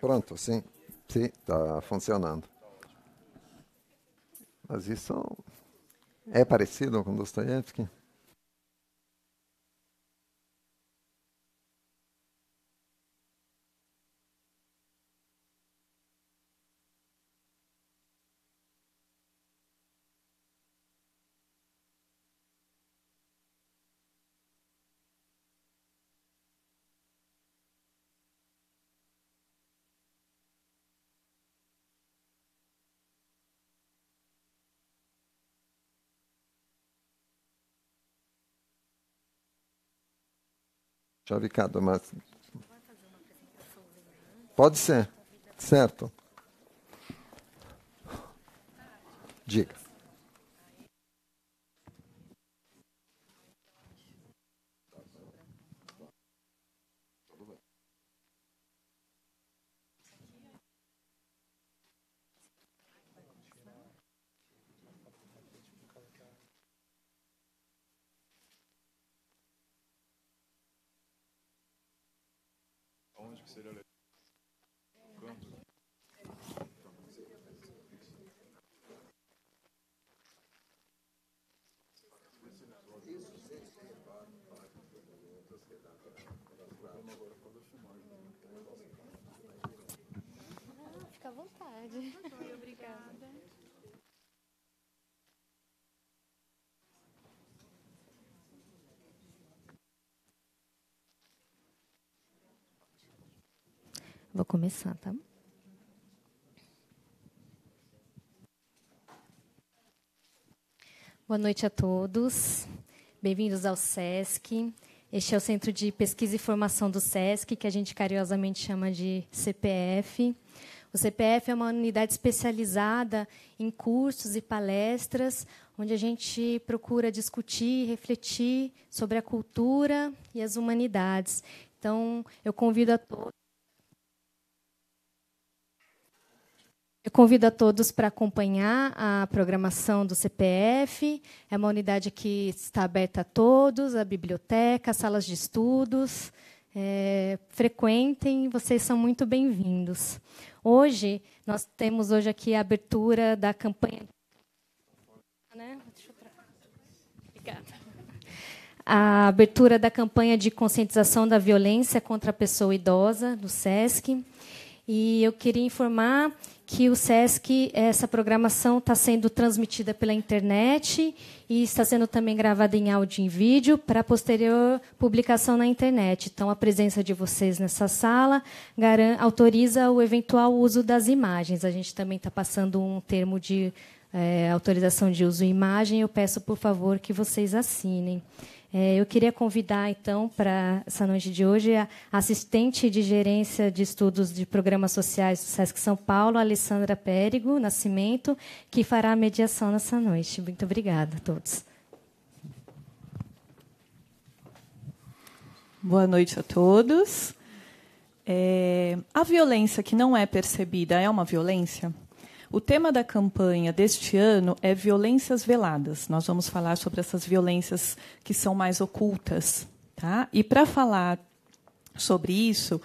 Pronto, sim. Sim, está funcionando. Mas isso é parecido com Dostoiévski? Já, Ricardo, mas pode ser, certo? Diga. Fica à vontade. Obrigada. Vou começar, tá? Boa noite a todos. Bem-vindos ao SESC. Este é o Centro de Pesquisa e Formação do SESC, que a gente carinhosamente chama de CPF. O CPF é uma unidade especializada em cursos e palestras, onde a gente procura discutir, refletir sobre a cultura e as humanidades. Então, eu convido a todos. Eu convido a todos para acompanhar a programação do CPF. É uma unidade que está aberta a todos, a biblioteca, as salas de estudos. Frequentem, vocês são muito bem-vindos. Hoje, nós temos hoje aqui a abertura da campanha. Obrigada. A abertura da campanha de conscientização da violência contra a pessoa idosa, do SESC. E eu queria informar que o SESC, essa programação está sendo transmitida pela internet e está sendo também gravada em áudio e em vídeo para posterior publicação na internet. Então, a presença de vocês nessa sala autoriza o eventual uso das imagens. A gente também está passando um termo de autorização de uso de imagem. Eu peço, por favor, que vocês assinem. Eu queria convidar, então, para essa noite de hoje, a assistente de gerência de estudos de programas sociais do SESC São Paulo, Alessandra Périgo Nascimento, que fará a mediação nessa noite. Muito obrigada a todos. Boa noite a todos. A violência que não é percebida é uma violência? O tema da campanha deste ano é violências veladas. Nós vamos falar sobre essas violências que são mais ocultas. Tá? E, para falar sobre isso,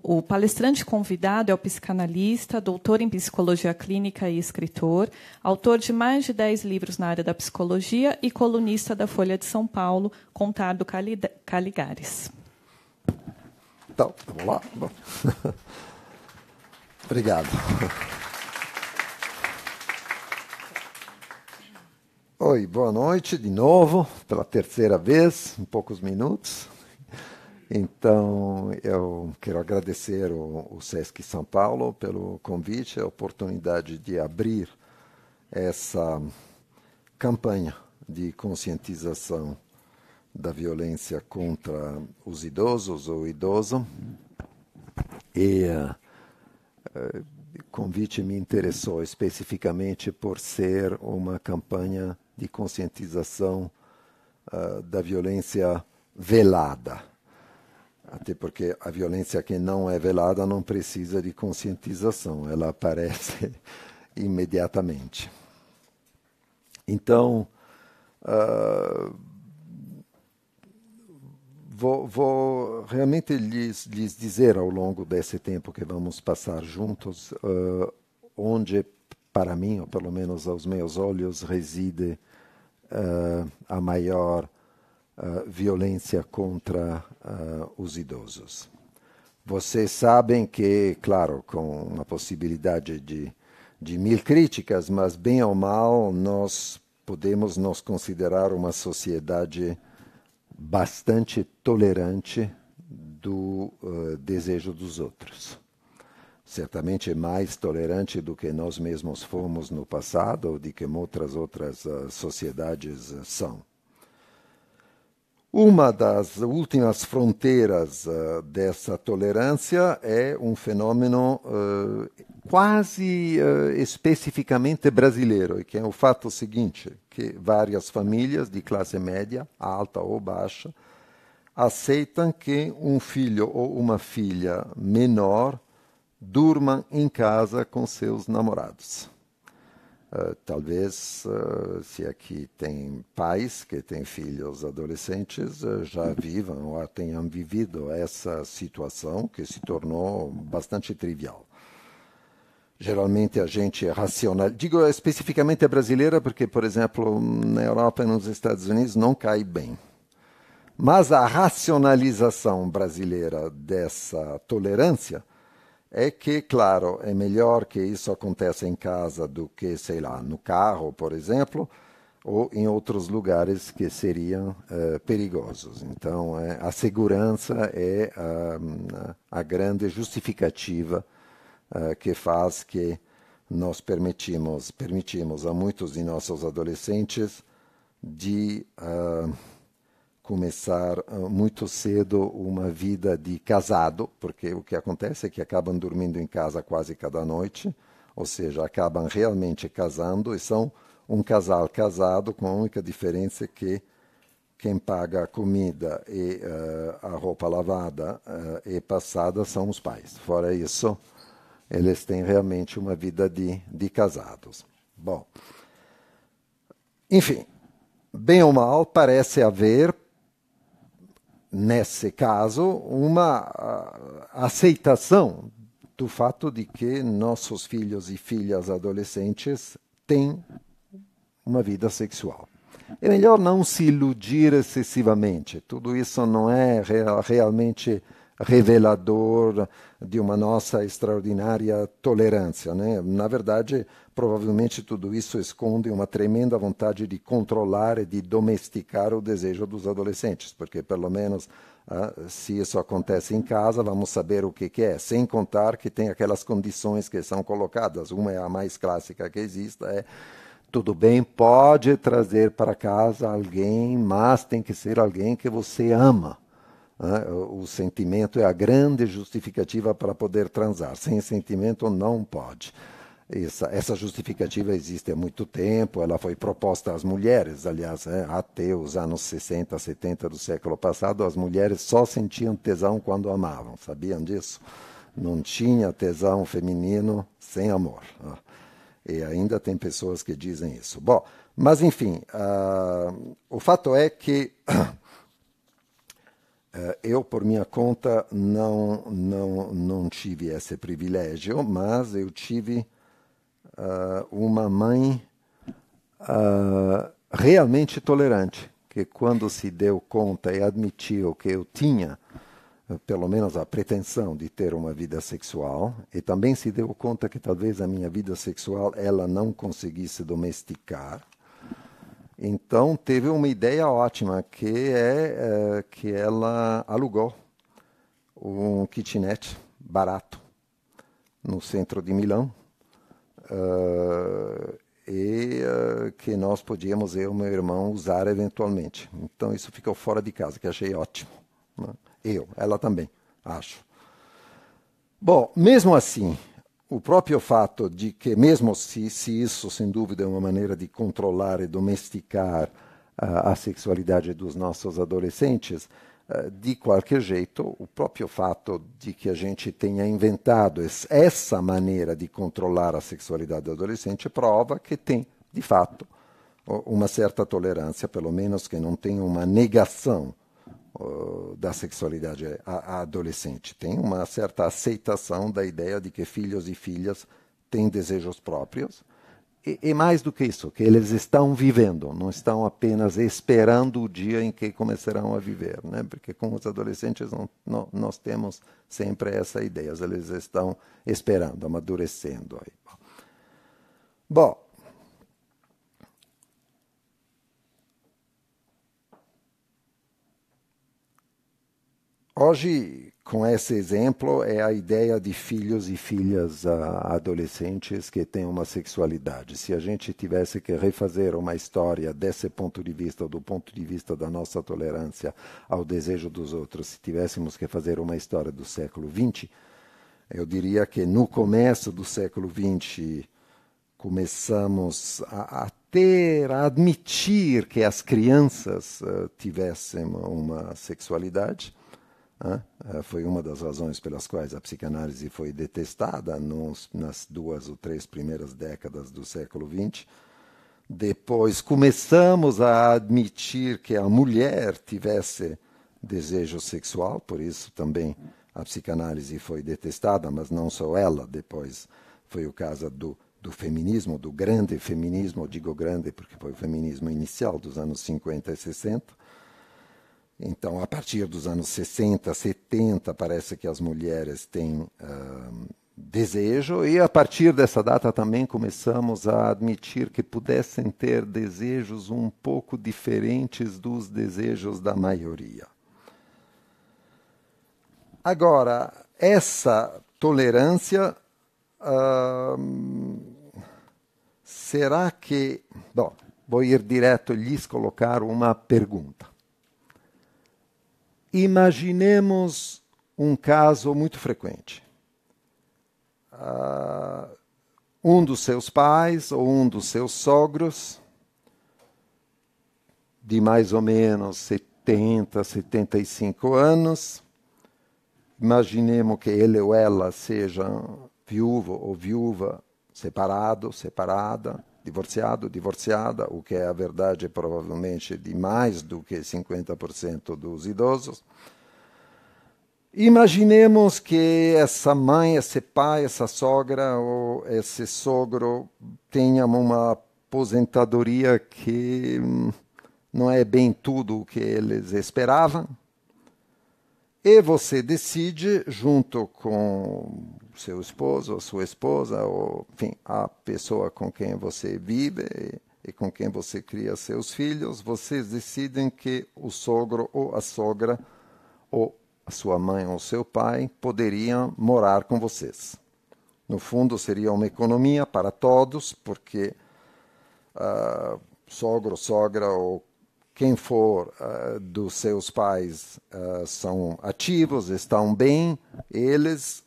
o palestrante convidado é o psicanalista, doutor em psicologia clínica e escritor, autor de mais de 10 livros na área da psicologia e colunista da Folha de São Paulo, Contardo Caligares. Então, vamos lá. Obrigado. Oi, boa noite de novo, pela terceira vez, em poucos minutos. Então, eu quero agradecer o SESC São Paulo pelo convite, a oportunidade de abrir essa campanha de conscientização da violência contra os idosos ou idoso. E o convite me interessou especificamente por ser uma campanha de conscientização da violência velada. Até porque a violência que não é velada não precisa de conscientização, ela aparece imediatamente. Então, vou realmente lhes dizer ao longo desse tempo que vamos passar juntos, onde, para mim, ou pelo menos aos meus olhos, reside a maior violência contra os idosos. Vocês sabem que, claro, com uma possibilidade de 1000 críticas, mas bem ou mal, nós podemos nos considerar uma sociedade bastante tolerante do desejo dos outros. Certamente mais tolerante do que nós mesmos fomos no passado ou de que muitas outras sociedades são. Uma das últimas fronteiras dessa tolerância é um fenômeno quase especificamente brasileiro, e que é o fato seguinte, que várias famílias de classe média, alta ou baixa, aceitam que um filho ou uma filha menor durmam em casa com seus namorados. Talvez, se aqui tem pais que têm filhos adolescentes, já vivam ou tenham vivido essa situação que se tornou bastante trivial. Geralmente a gente digo especificamente a brasileira porque, por exemplo, na Europa e nos Estados Unidos não cai bem. Mas a racionalização brasileira dessa tolerância é que, claro, é melhor que isso aconteça em casa do que, sei lá, no carro, por exemplo, ou em outros lugares que seriam perigosos. Então, a segurança é a grande justificativa que faz que nós permitimos a muitos de nossos adolescentes de começar muito cedo uma vida de casado, porque o que acontece é que acabam dormindo em casa quase cada noite, ou seja, acabam realmente casando e são um casal casado com a única diferença que quem paga a comida e a roupa lavada e passada são os pais. Fora isso, eles têm realmente uma vida de casados. Bom, enfim, bem ou mal, parece haver nesse caso, uma aceitação do fato de que nossos filhos e filhas adolescentes têm uma vida sexual. É melhor não se iludir excessivamente. Tudo isso não é realmente revelador de uma nossa extraordinária tolerância, né? Na verdade, provavelmente tudo isso esconde uma tremenda vontade de controlar e de domesticar o desejo dos adolescentes, porque pelo menos se isso acontece em casa, vamos saber o que é, sem contar que tem aquelas condições que são colocadas. Uma é a mais clássica que existe, tudo bem, pode trazer para casa alguém, mas tem que ser alguém que você ama. O sentimento é a grande justificativa para poder transar. Sem sentimento não pode. Essa justificativa existe há muito tempo, ela foi proposta às mulheres, aliás, até os anos 60, 70 do século passado, as mulheres só sentiam tesão quando amavam, sabiam disso? Não tinha tesão feminino sem amor. E ainda tem pessoas que dizem isso. Bom, mas enfim, o fato é que eu, por minha conta, não tive esse privilégio, mas eu tive uma mãe realmente tolerante, que quando se deu conta e admitiu que eu tinha, pelo menos, a pretensão de ter uma vida sexual, e também se deu conta que talvez a minha vida sexual ela não conseguisse domesticar. Então, teve uma ideia ótima, que é que ela alugou um kitnet barato no centro de Milão, que nós podíamos, eu e meu irmão, usar eventualmente. Então, isso ficou fora de casa, que achei ótimo. Né? Ela também, acho. Bom, mesmo assim, o próprio fato de que, mesmo se isso, sem dúvida, é uma maneira de controlar e domesticar a sexualidade dos nossos adolescentes, de qualquer jeito, o próprio fato de que a gente tenha inventado essa maneira de controlar a sexualidade do adolescente prova que tem, de fato, uma certa tolerância, pelo menos que não tem uma negação da sexualidade adolescente. Tem uma certa aceitação da ideia de que filhos e filhas têm desejos próprios. E mais do que isso, que eles estão vivendo, não estão apenas esperando o dia em que começarão a viver, né? Porque com os adolescentes nós temos sempre essa ideia, eles estão esperando, amadurecendo. Bom, hoje, com esse exemplo, é a ideia de filhos e filhas adolescentes que têm uma sexualidade. Se a gente tivesse que refazer uma história desse ponto de vista, do ponto de vista da nossa tolerância ao desejo dos outros, se tivéssemos que fazer uma história do século XX, eu diria que no começo do século XX começamos a admitir que as crianças tivessem uma sexualidade. Foi uma das razões pelas quais a psicanálise foi detestada nas 2 ou 3 primeiras décadas do século XX. Depois começamos a admitir que a mulher tivesse desejo sexual, por isso também a psicanálise foi detestada, mas não só ela. Depois foi o caso do feminismo, do grande feminismo, digo grande porque foi o feminismo inicial dos anos 50 e 60. Então, a partir dos anos 60, 70, parece que as mulheres têm desejo, e a partir dessa data também começamos a admitir que pudessem ter desejos um pouco diferentes dos desejos da maioria. Agora, essa tolerância, será que... Bom, vou ir direto e lhes colocar uma pergunta. Imaginemos um caso muito frequente. Um dos seus pais ou um dos seus sogros, de mais ou menos 70, 75 anos, imaginemos que ele ou ela seja viúvo ou viúva, separado, separada, divorciado, divorciada, o que é a verdade provavelmente de mais do que 50% dos idosos. Imaginemos que essa mãe, esse pai, essa sogra ou esse sogro tenham uma aposentadoria que não é bem tudo o que eles esperavam. E você decide, junto com seu esposo, sua esposa, ou, enfim, a pessoa com quem você vive e com quem você cria seus filhos, vocês decidem que o sogro ou a sogra, ou a sua mãe ou seu pai, poderiam morar com vocês. No fundo, seria uma economia para todos, porque sogro, sogra ou quem for dos seus pais são ativos, estão bem, eles,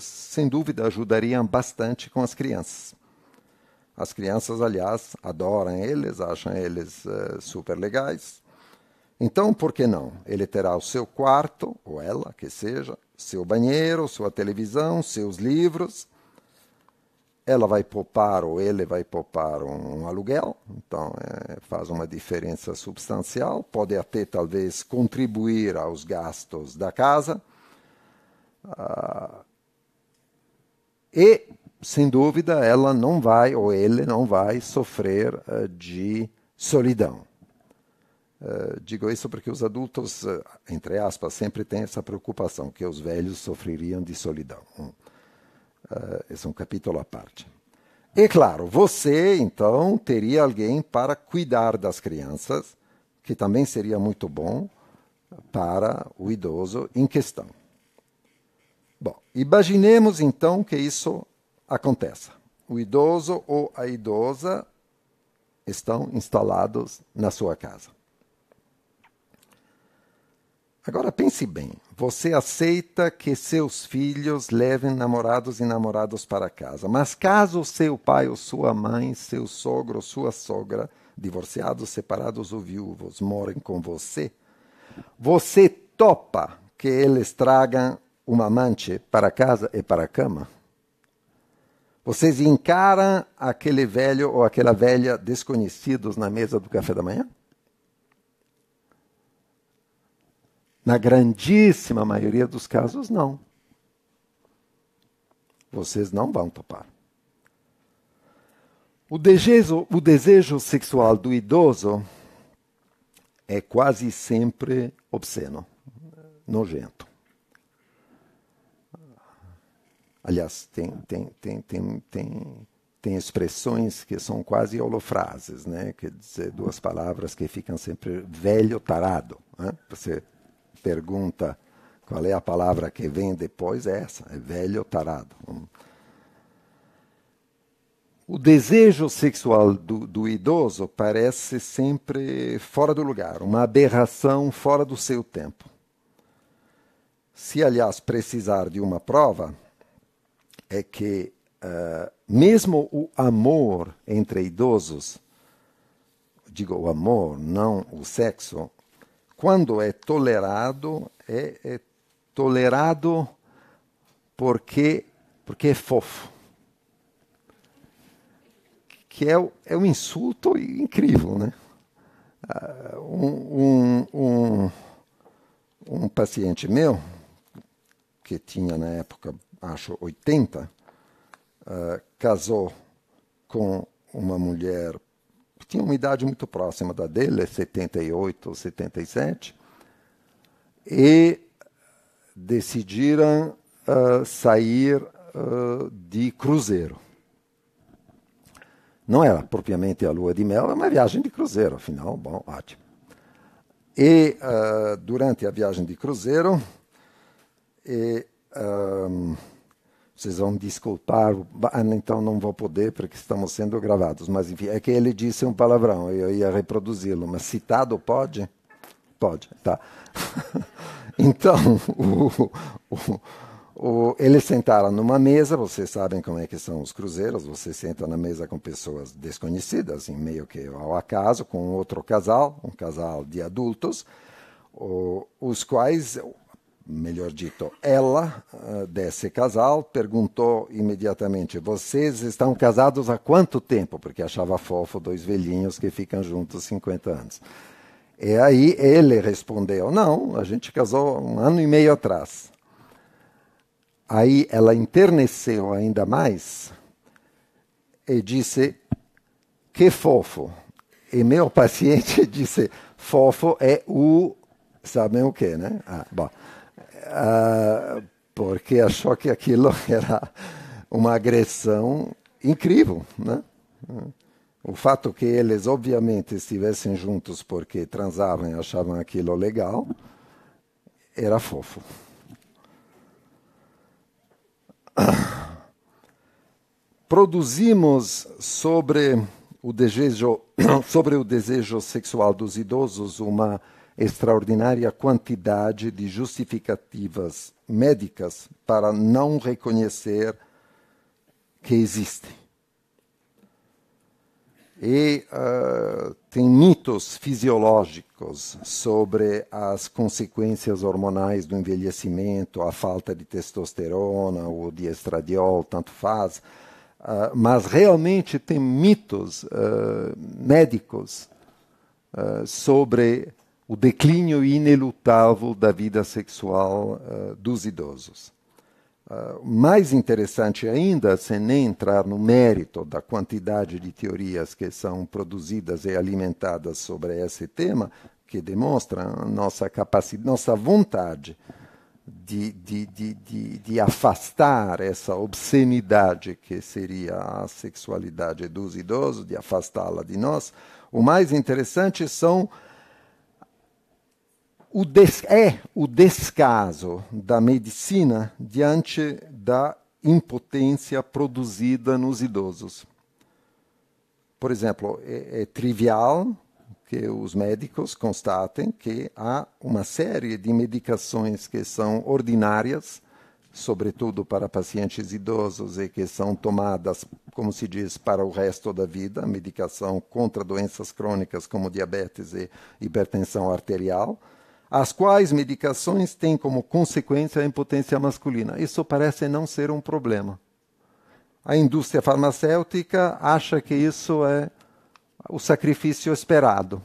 sem dúvida, ajudariam bastante com as crianças. As crianças, aliás, adoram eles, acham eles super legais. Então, por que não? Ele terá o seu quarto, ou ela, que seja, seu banheiro, sua televisão, seus livros. Ela vai poupar ou ele vai poupar um aluguel, então faz uma diferença substancial, pode até talvez contribuir aos gastos da casa. E, sem dúvida, ela não vai ou ele não vai sofrer de solidão. Digo isso porque os adultos, entre aspas, sempre têm essa preocupação, que os velhos sofreriam de solidão. Esse é um capítulo à parte. E, claro, você, então, teria alguém para cuidar das crianças, que também seria muito bom para o idoso em questão. Bom, imaginemos, então, que isso aconteça. O idoso ou a idosa estão instalados na sua casa. Agora pense bem, você aceita que seus filhos levem namorados e namoradas para casa, mas caso seu pai ou sua mãe, seu sogro ou sua sogra, divorciados, separados ou viúvos, morem com você, você topa que eles tragam uma amante para casa e para a cama? Vocês encaram aquele velho ou aquela velha desconhecidos na mesa do café da manhã? Na grandíssima maioria dos casos, não. Vocês não vão topar. O desejo sexual do idoso é quase sempre obsceno, nojento. Aliás, tem expressões que são quase holofrases, né? Quer dizer, duas palavras que ficam sempre velho tarado. Né? Você pergunta qual é a palavra que vem depois, é essa, é velho tarado. O desejo sexual do idoso parece sempre fora do lugar, uma aberração fora do seu tempo. Se, aliás, precisar de uma prova, é que mesmo o amor entre idosos, digo o amor, não o sexo, quando é tolerado porque é fofo. Que é um insulto incrível, né? Um paciente meu, que tinha na época, acho, 80, casou com uma mulher que tinha uma idade muito próxima da dele, 78 ou 77, e decidiram sair de cruzeiro. Não era propriamente a lua de mel, era uma viagem de cruzeiro, afinal, bom, ótimo. E durante a viagem de cruzeiro, vocês vão desculpar, então não vou poder porque estamos sendo gravados, mas enfim, é que ele disse um palavrão, eu ia reproduzi-lo, mas citado pode? Pode, tá. Então, eles sentaram numa mesa, vocês sabem como é que são os cruzeiros, você senta na mesa com pessoas desconhecidas, em meio que ao acaso, com outro casal, um casal de adultos, os quais, melhor dito, ela desse casal perguntou imediatamente, vocês estão casados há quanto tempo? Porque achava fofo dois velhinhos que ficam juntos 50 anos. E aí ele respondeu, não, a gente casou 1 ano e meio atrás. Aí ela enterneceu ainda mais e disse, que fofo. E meu paciente disse, fofo é o, sabem o quê, né? Bom, porque achou que aquilo era uma agressão incrível, né? O fato que eles, obviamente, estivessem juntos porque transavam e achavam aquilo legal, era fofo. Produzimos sobre o desejo sexual dos idosos uma extraordinária quantidade de justificativas médicas para não reconhecer que existem. E tem mitos fisiológicos sobre as consequências hormonais do envelhecimento, a falta de testosterona ou de estradiol, tanto faz, mas realmente tem mitos médicos sobre o declínio inelutável da vida sexual dos idosos. Mais interessante ainda, sem nem entrar no mérito da quantidade de teorias que são produzidas e alimentadas sobre esse tema, que demonstram nossa capacidade, nossa vontade de afastar essa obscenidade que seria a sexualidade dos idosos, de afastá-la de nós. O mais interessante são o descaso da medicina diante da impotência produzida nos idosos. Por exemplo, é trivial que os médicos constatem que há uma série de medicações que são ordinárias, sobretudo para pacientes idosos, e que são tomadas, como se diz, para o resto da vida, medicação contra doenças crônicas como diabetes e hipertensão arterial, as quais medicações têm como consequência a impotência masculina. Isso parece não ser um problema. A indústria farmacêutica acha que isso é o sacrifício esperado.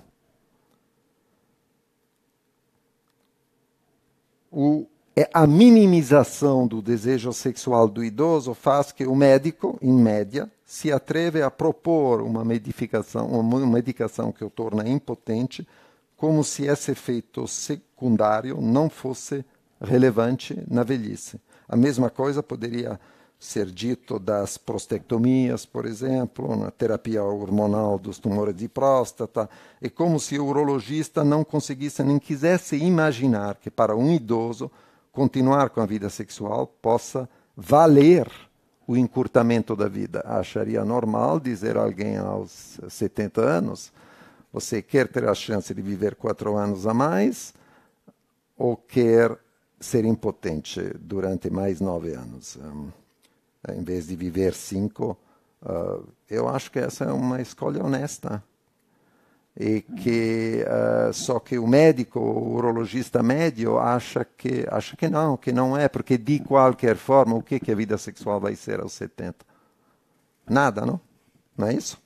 a minimização do desejo sexual do idoso faz que o médico, em média, se atreve a propor uma medicação que o torna impotente, como se esse efeito secundário não fosse relevante na velhice. A mesma coisa poderia ser dito das prostectomias, por exemplo, na terapia hormonal dos tumores de próstata. É como se o urologista não conseguisse nem quisesse imaginar que para um idoso continuar com a vida sexual possa valer o encurtamento da vida. Acharia normal dizer a alguém aos 70 anos, você quer ter a chance de viver 4 anos a mais ou quer ser impotente durante mais 9 anos? Em vez de viver 5, eu acho que essa é uma escolha honesta. E que só que o médico, o urologista médio, acha que não é, porque de qualquer forma, o que a vida sexual vai ser aos 70? Nada, não? Não é isso?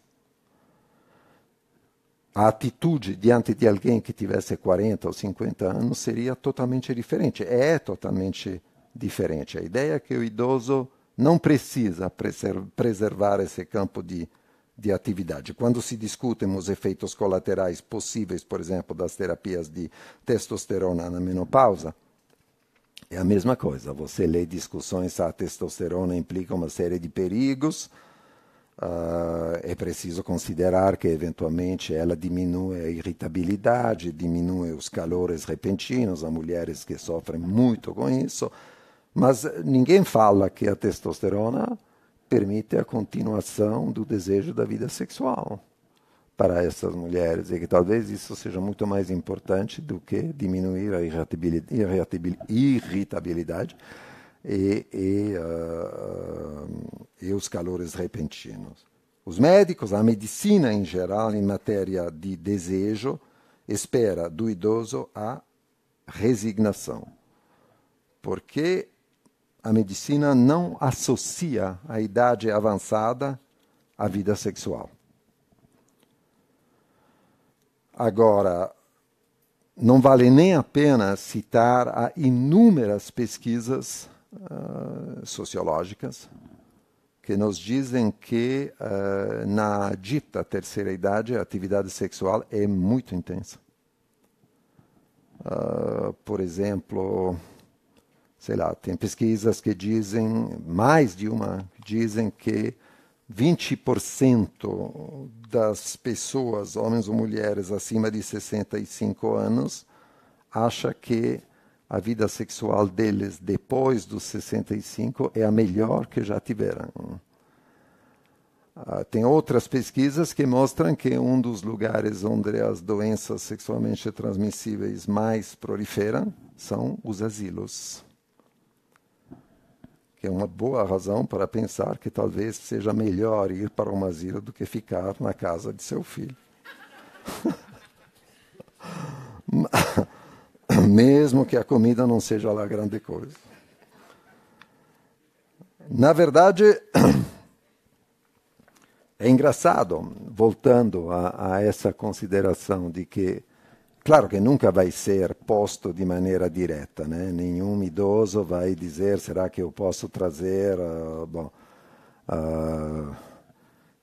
A atitude diante de alguém que tivesse 40 ou 50 anos seria totalmente diferente. É totalmente diferente. A ideia é que o idoso não precisa preservar esse campo de atividade. Quando se discutem os efeitos colaterais possíveis, por exemplo, das terapias de testosterona na menopausa, é a mesma coisa. Você lê discussões, a testosterona implica uma série de perigos, é preciso considerar que, eventualmente, ela diminui a irritabilidade, diminui os calores repentinos, há mulheres que sofrem muito com isso, mas ninguém fala que a testosterona permite a continuação do desejo da vida sexual para essas mulheres, e que talvez isso seja muito mais importante do que diminuir a irritabilidade e os calores repentinos. Os médicos, a medicina em geral, em matéria de desejo, espera do idoso a resignação, porque a medicina não associa a idade avançada à vida sexual. Agora, não vale nem a pena citar a inúmeras pesquisas sociológicas que nos dizem que na dita terceira idade a atividade sexual é muito intensa. Por exemplo, sei lá, tem pesquisas que dizem, mais de uma, dizem que 20% das pessoas, homens ou mulheres, acima de 65 anos, acha que a vida sexual deles depois dos 65 é a melhor que já tiveram. Tem outras pesquisas que mostram que um dos lugares onde as doenças sexualmente transmissíveis mais proliferam são os asilos. Que é uma boa razão para pensar que talvez seja melhor ir para um asilo do que ficar na casa de seu filho. Mesmo que a comida não seja lá grande coisa. Na verdade, é engraçado, voltando a essa consideração de que, claro que nunca vai ser posto de maneira direta, né? Nenhum idoso vai dizer, será que eu posso trazer,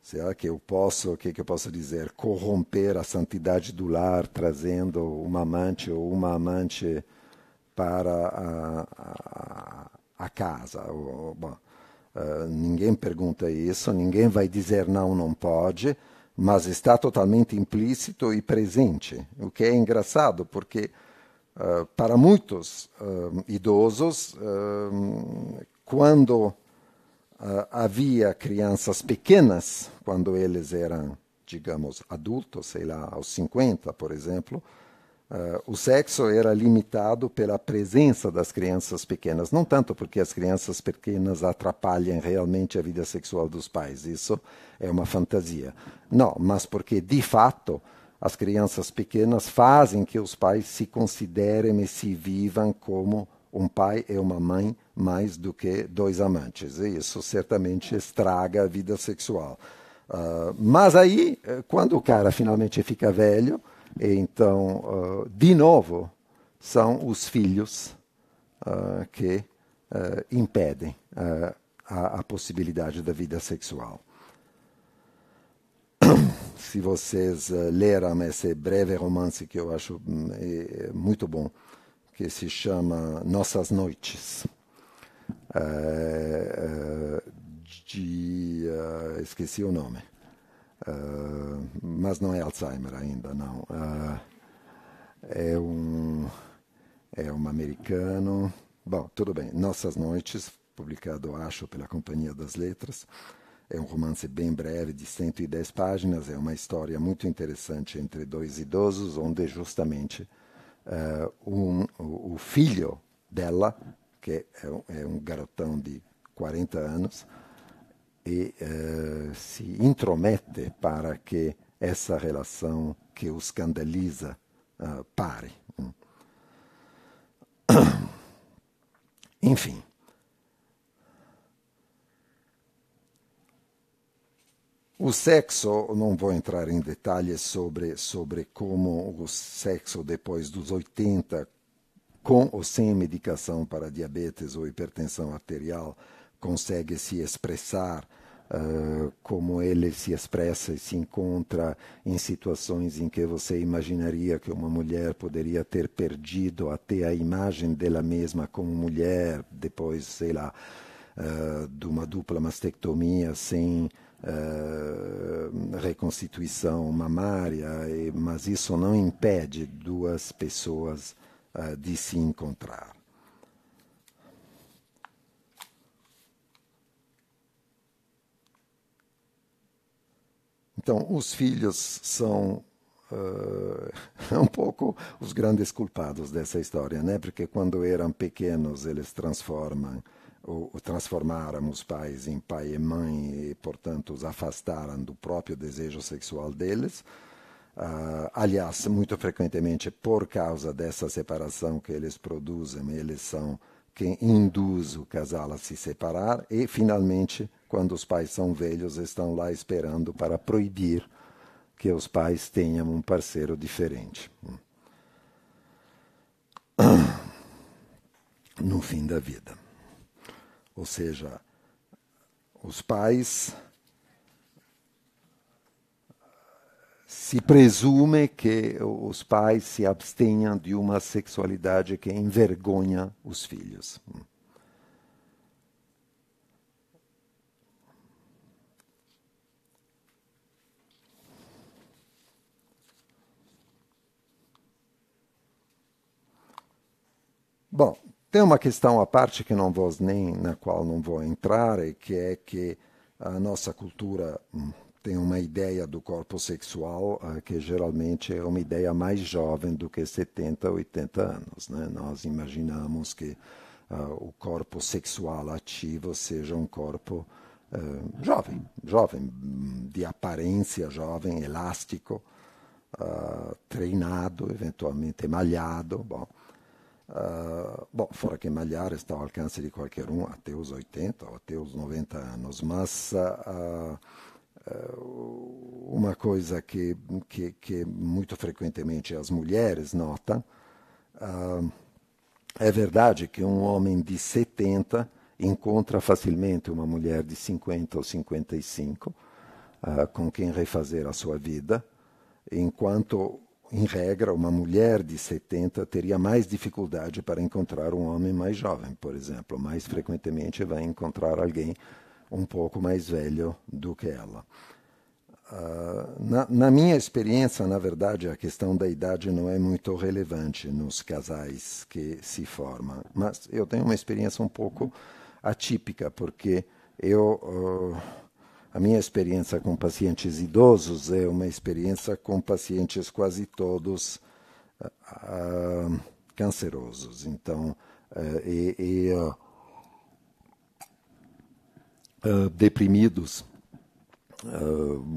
será que eu posso, o que eu posso dizer, corromper a santidade do lar trazendo uma amante ou uma amante para a casa? Ninguém pergunta isso, ninguém vai dizer não pode, mas está totalmente implícito e presente, o que é engraçado, porque para muitos idosos, quando havia crianças pequenas, quando eles eram, digamos, adultos, sei lá, aos 50, por exemplo, o sexo era limitado pela presença das crianças pequenas, não tanto porque as crianças pequenas atrapalham realmente a vida sexual dos pais, isso é uma fantasia. Não, mas porque, de fato, as crianças pequenas fazem que os pais se considerem e se vivam como um pai e uma mãe mais do que 2 amantes. E isso certamente estraga a vida sexual. Mas aí, quando o cara finalmente fica velho, então, de novo, são os filhos que impedem a possibilidade da vida sexual. Se vocês leram esse breve romance que eu acho muito bom, que se chama Nossas Noites, esqueci o nome, mas não é Alzheimer ainda, não. É um americano. Bom, tudo bem. Nossas Noites, publicado, acho, pela Companhia das Letras. É um romance bem breve, de 110 páginas. É uma história muito interessante entre dois idosos, onde justamente o filho dela, que é um garotão de 40 anos, se intromete para que essa relação que o escandaliza pare. Enfim. O sexo, não vou entrar em detalhes sobre como o sexo depois dos 80, com ou sem medicação para diabetes ou hipertensão arterial, consegue se expressar, como ele se expressa e se encontra em situações em que você imaginaria que uma mulher poderia ter perdido até a imagem dela mesma como mulher, depois, sei lá, de uma dupla mastectomia sem reconstituição mamária, mas isso não impede duas pessoas de se encontrar. Então, os filhos são um pouco os grandes culpados dessa história, né? Porque quando eram pequenos eles transformaram os pais em pai e mãe e, portanto, os afastaram do próprio desejo sexual deles. Aliás, muito frequentemente, por causa dessa separação que eles produzem, eles são quem induz o casal a se separar e, finalmente, quando os pais são velhos, estão lá esperando para proibir que os pais tenham um parceiro diferente. No fim da vida. Ou seja, os pais se presume que os pais se abstenham de uma sexualidade que envergonha os filhos. Bom, tem uma questão à parte que na qual não vou entrar, e que é que a nossa cultura tem uma ideia do corpo sexual que geralmente é uma ideia mais jovem do que 70, 80 anos. Né? Nós imaginamos que o corpo sexual ativo seja um corpo jovem, de aparência jovem, elástico, treinado, eventualmente malhado. Bom, fora que malhar está ao alcance de qualquer um até os 80 ou até os 90 anos, mas uma coisa que muito frequentemente as mulheres notam, é verdade que um homem de 70 encontra facilmente uma mulher de 50 ou 55 com quem refazer a sua vida, enquanto, em regra, uma mulher de 70 teria mais dificuldade para encontrar um homem mais jovem, por exemplo. Mais frequentemente vai encontrar alguém um pouco mais velho do que ela. Na minha experiência, na verdade, a questão da idade não é muito relevante nos casais que se formam. Mas eu tenho uma experiência um pouco atípica, porque a minha experiência com pacientes idosos é uma experiência com pacientes quase todos cancerosos. Então, deprimidos.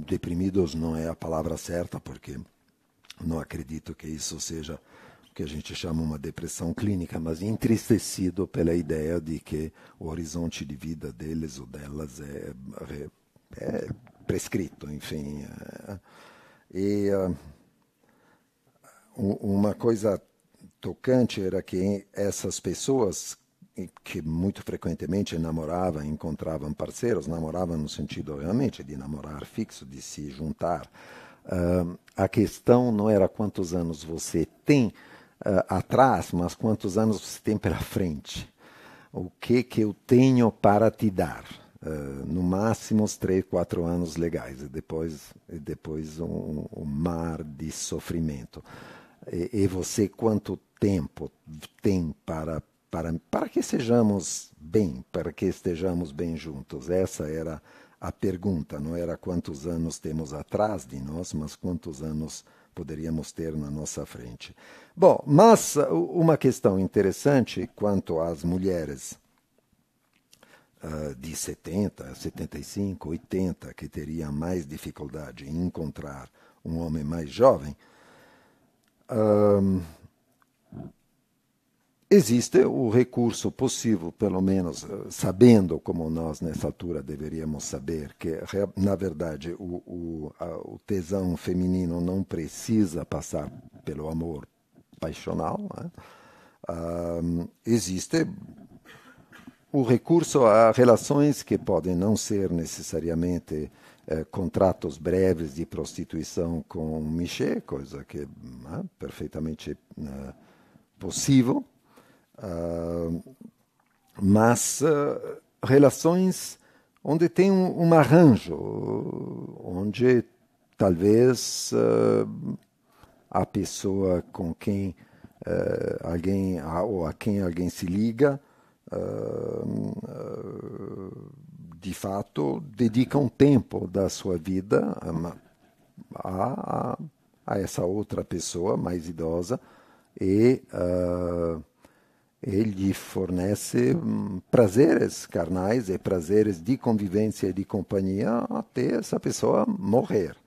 Deprimidos não é a palavra certa, porque não acredito que isso seja o que a gente chama uma depressão clínica, mas entristecido pela ideia de que o horizonte de vida deles ou delas é prescrito, enfim. Uma coisa tocante era que essas pessoas que muito frequentemente namoravam, encontravam parceiros, namoravam no sentido realmente de namorar fixo, de se juntar. A questão não era quantos anos você tem atrás, mas quantos anos você tem pela frente. O que eu tenho para te dar? No máximo uns 3, 4 anos legais, e depois um mar de sofrimento. E você quanto tempo tem para que sejamos bem, para que estejamos bem juntos? Essa era a pergunta, não era quantos anos temos atrás de nós, mas quantos anos poderíamos ter na nossa frente. Bom, mas uma questão interessante quanto às mulheres de 70, 75, 80, que teriam mais dificuldade em encontrar um homem mais jovem, existe o recurso possível, pelo menos sabendo, como nós nessa altura deveríamos saber, que na verdade o tesão feminino não precisa passar pelo amor paixonal, né? Existe o recurso a relações que podem não ser necessariamente contratos breves de prostituição com Michê, coisa que é perfeitamente possível, mas relações onde tem um arranjo, onde talvez a pessoa com quem alguém ou a quem alguém se liga de fato dedica um tempo da sua vida a essa outra pessoa mais idosa e ele fornece prazeres carnais e prazeres de convivência e de companhia até essa pessoa morrer.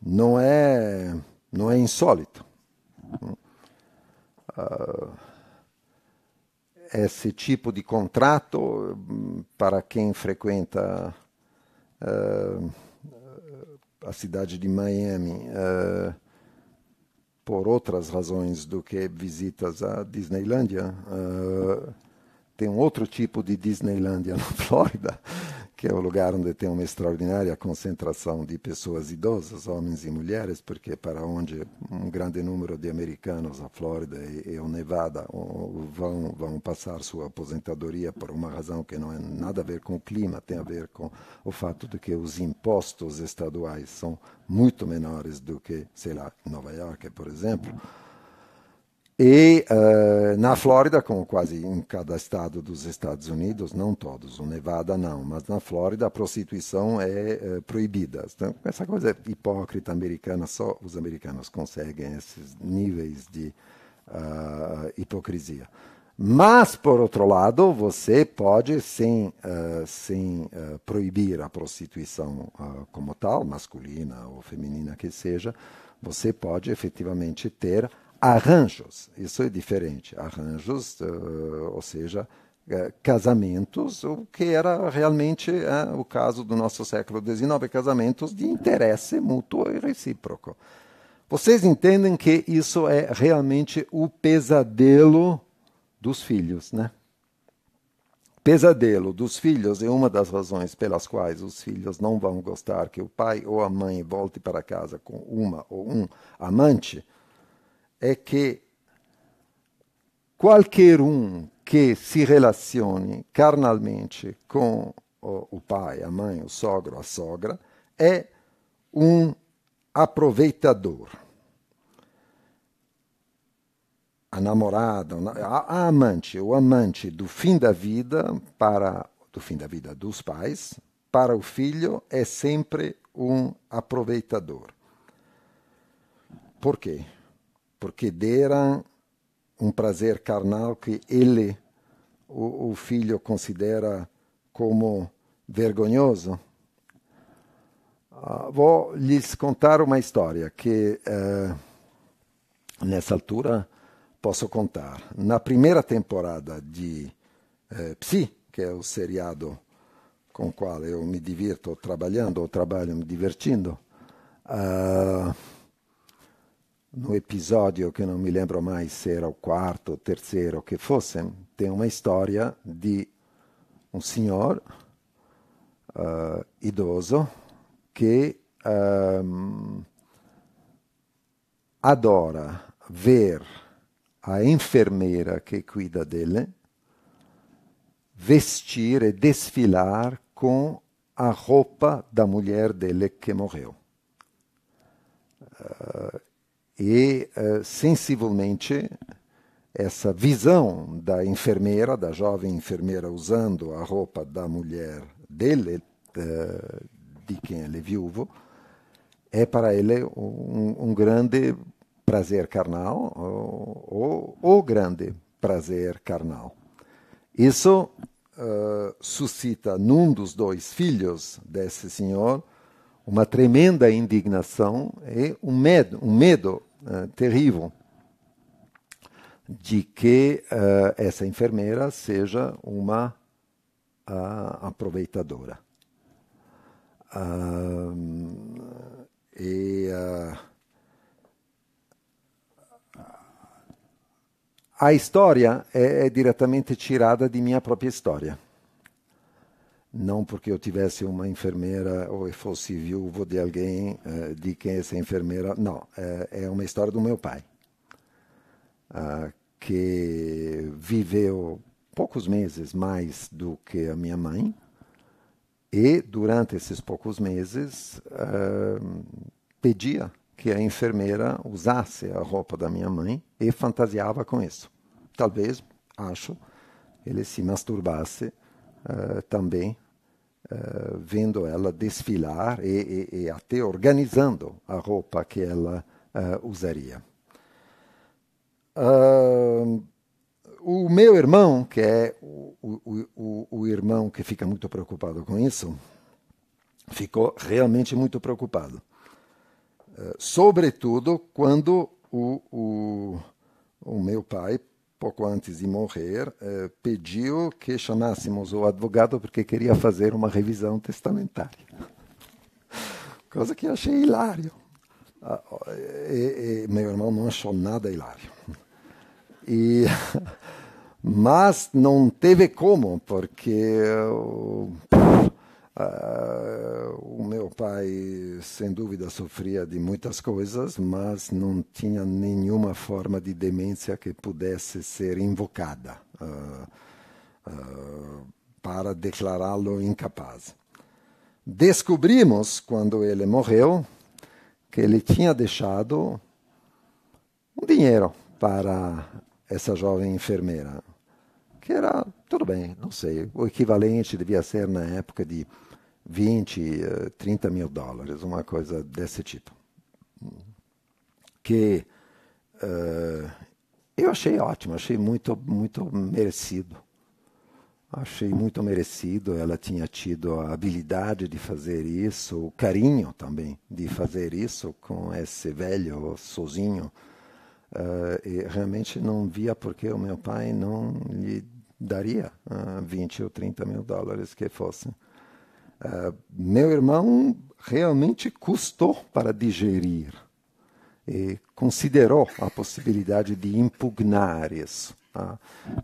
Não é insólito. Esse tipo de contrato, para quem frequenta a cidade de Miami, por outras razões do que visitas à Disneylândia, tem um outro tipo de Disneylândia na Flórida, que é o lugar onde tem uma extraordinária concentração de pessoas idosas, homens e mulheres, porque para onde um grande número de americanos, a Flórida e o Nevada, vão passar sua aposentadoria por uma razão que não é nada a ver com o clima, tem a ver com o fato de que os impostos estaduais são muito menores do que, sei lá, Nova York, por exemplo. E na Flórida, como quase em cada estado dos Estados Unidos, não todos, o Nevada não, mas na Flórida a prostituição é proibida. Então, essa coisa hipócrita americana, só os americanos conseguem esses níveis de hipocrisia. Mas, por outro lado, você pode, sem proibir a prostituição como tal, masculina ou feminina que seja, você pode efetivamente ter arranjos. Isso é diferente. Arranjos, ou seja, casamentos, o que era realmente o caso do nosso século XIX, casamentos de interesse mútuo e recíproco. Vocês entendem que isso é realmente o pesadelo dos filhos, né? Pesadelo dos filhos é uma das razões pelas quais os filhos não vão gostar que o pai ou a mãe volte para casa com uma ou um amante, é que qualquer um que se relacione carnalmente com o pai, a mãe, o sogro, a sogra, é um aproveitador. A namorada, a amante, o amante do fim da vida dos pais, para o filho é sempre um aproveitador. Por quê? Porque deram um prazer carnal que ele, o filho, considera como vergonhoso. Vou lhes contar uma história que, nessa altura, posso contar. Na primeira temporada de Psi, que é o seriado com o qual eu me divirto trabalhando, ou trabalho me divertindo, no episódio, que não me lembro mais se era o quarto ou terceiro que fosse, tem uma história de um senhor idoso que adora ver a enfermeira que cuida dele vestir e desfilar com a roupa da mulher dele que morreu. Sensivelmente, essa visão da enfermeira, da jovem enfermeira usando a roupa da mulher dele, de quem ele é viúvo, é para ele um grande prazer carnal, ou grande prazer carnal. Isso suscita num dos dois filhos desse senhor uma tremenda indignação e um medo terrível de que essa enfermeira seja uma aproveitadora. A história é diretamente tirada de minha própria história. Não porque eu tivesse uma enfermeira ou fosse viúvo de alguém de quem essa enfermeira... Não, é uma história do meu pai, que viveu poucos meses mais do que a minha mãe, e durante esses poucos meses pedia que a enfermeira usasse a roupa da minha mãe e fantasiava com isso. Talvez, acho, ele se masturbasse também, vendo ela desfilar e até organizando a roupa que ela usaria. O meu irmão, que é o irmão que fica muito preocupado com isso, ficou realmente muito preocupado. Sobretudo quando o meu pai, pouco antes de morrer, pediu que chamássemos o advogado porque queria fazer uma revisão testamentária. Coisa que eu achei hilário. E meu irmão não achou nada hilário. Mas não teve como, porque o meu pai, sem dúvida, sofria de muitas coisas, mas não tinha nenhuma forma de demência que pudesse ser invocada para declará-lo incapaz. Descobrimos, quando ele morreu, que ele tinha deixado um dinheiro para essa jovem enfermeira, que era, tudo bem, não sei, o equivalente devia ser na época de 20, 30 mil dólares, uma coisa desse tipo. Que eu achei ótimo, achei muito, muito merecido. Achei muito merecido, ela tinha tido a habilidade de fazer isso, o carinho também de fazer isso com esse velho sozinho. E realmente não via porque o meu pai não lhe daria 20 ou 30 mil dólares que fosse. Meu irmão realmente custou para digerir e considerou a possibilidade de impugnar isso,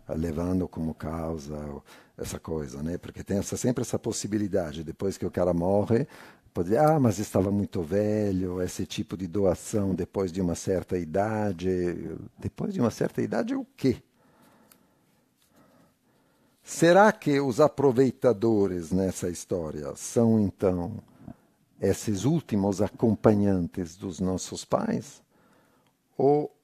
levando como causa essa coisa, né? Porque tem sempre essa possibilidade, depois que o cara morre, pode dizer, mas estava muito velho, esse tipo de doação depois de uma certa idade. Depois de uma certa idade, o quê? Será que os aproveitadores nessa história são, então, esses últimos acompanhantes dos nossos pais? Ou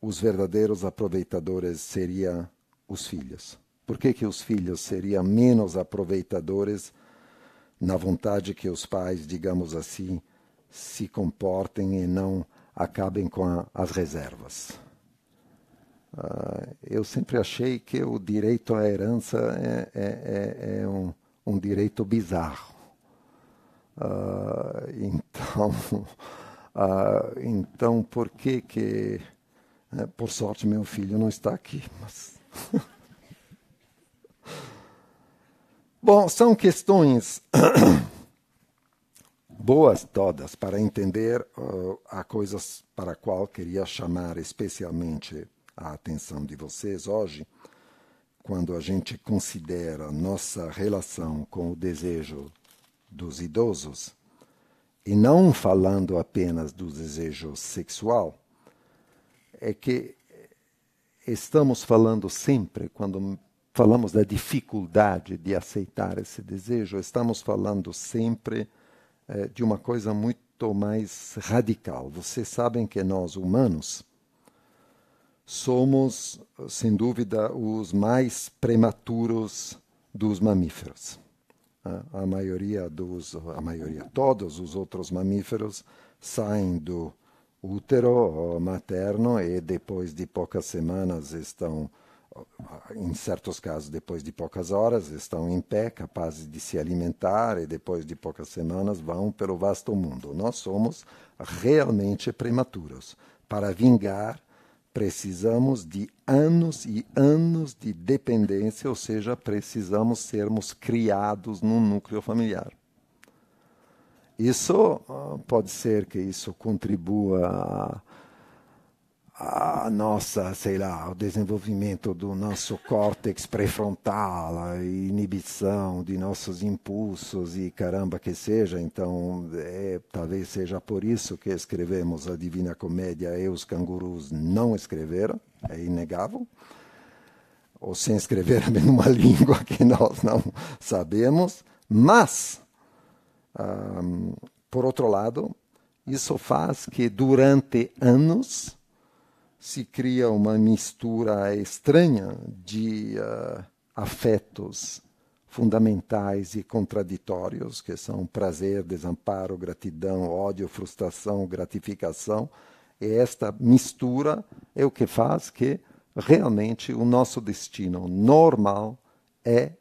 os verdadeiros aproveitadores seriam os filhos? Por que os filhos seriam menos aproveitadores na vontade que os pais, digamos assim, se comportem e não acabem com as reservas? Eu sempre achei que o direito à herança é um direito bizarro. Então, por que por sorte, meu filho não está aqui, mas... Bom, são questões boas todas para entender a coisas para a qual queria chamar especialmente a atenção de vocês hoje, quando a gente considera nossa relação com o desejo dos idosos, e não falando apenas do desejo sexual, é que estamos falando sempre, quando falamos da dificuldade de aceitar esse desejo, estamos falando sempre de uma coisa muito mais radical. Vocês sabem que nós, humanos, somos, sem dúvida, os mais prematuros dos mamíferos. A maioria, todos os outros mamíferos saem do útero materno e depois de poucas semanas estão, em certos casos depois de poucas horas, estão em pé, capazes de se alimentar, e depois de poucas semanas vão pelo vasto mundo. Nós somos realmente prematuros. Para vingar, precisamos de anos e anos de dependência, ou seja, precisamos sermos criados num núcleo familiar. Isso pode ser que isso contribua a nossa, ao desenvolvimento do nosso córtex pré-frontal, a inibição de nossos impulsos e caramba que seja. Então, talvez seja por isso que escrevemos a Divina Comédia e os cangurus não escreveram, é inegável. Ou sem escrever numa língua que nós não sabemos. Mas, por outro lado, isso faz que durante anos se cria uma mistura estranha de afetos fundamentais e contraditórios, que são prazer, desamparo, gratidão, ódio, frustração, gratificação. E esta mistura é o que faz que realmente o nosso destino normal é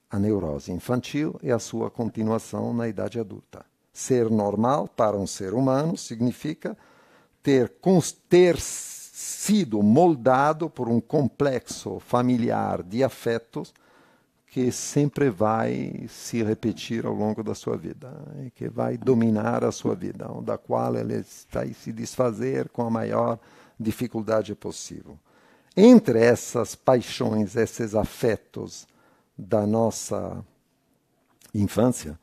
a neurose infantil e a sua continuação na idade adulta. Ser normal para um ser humano significa ter sido moldado por um complexo familiar de afetos que sempre vai se repetir ao longo da sua vida, e que vai dominar a sua vida, da qual ele vai se desfazer com a maior dificuldade possível. Entre essas paixões, esses afetos da nossa infância,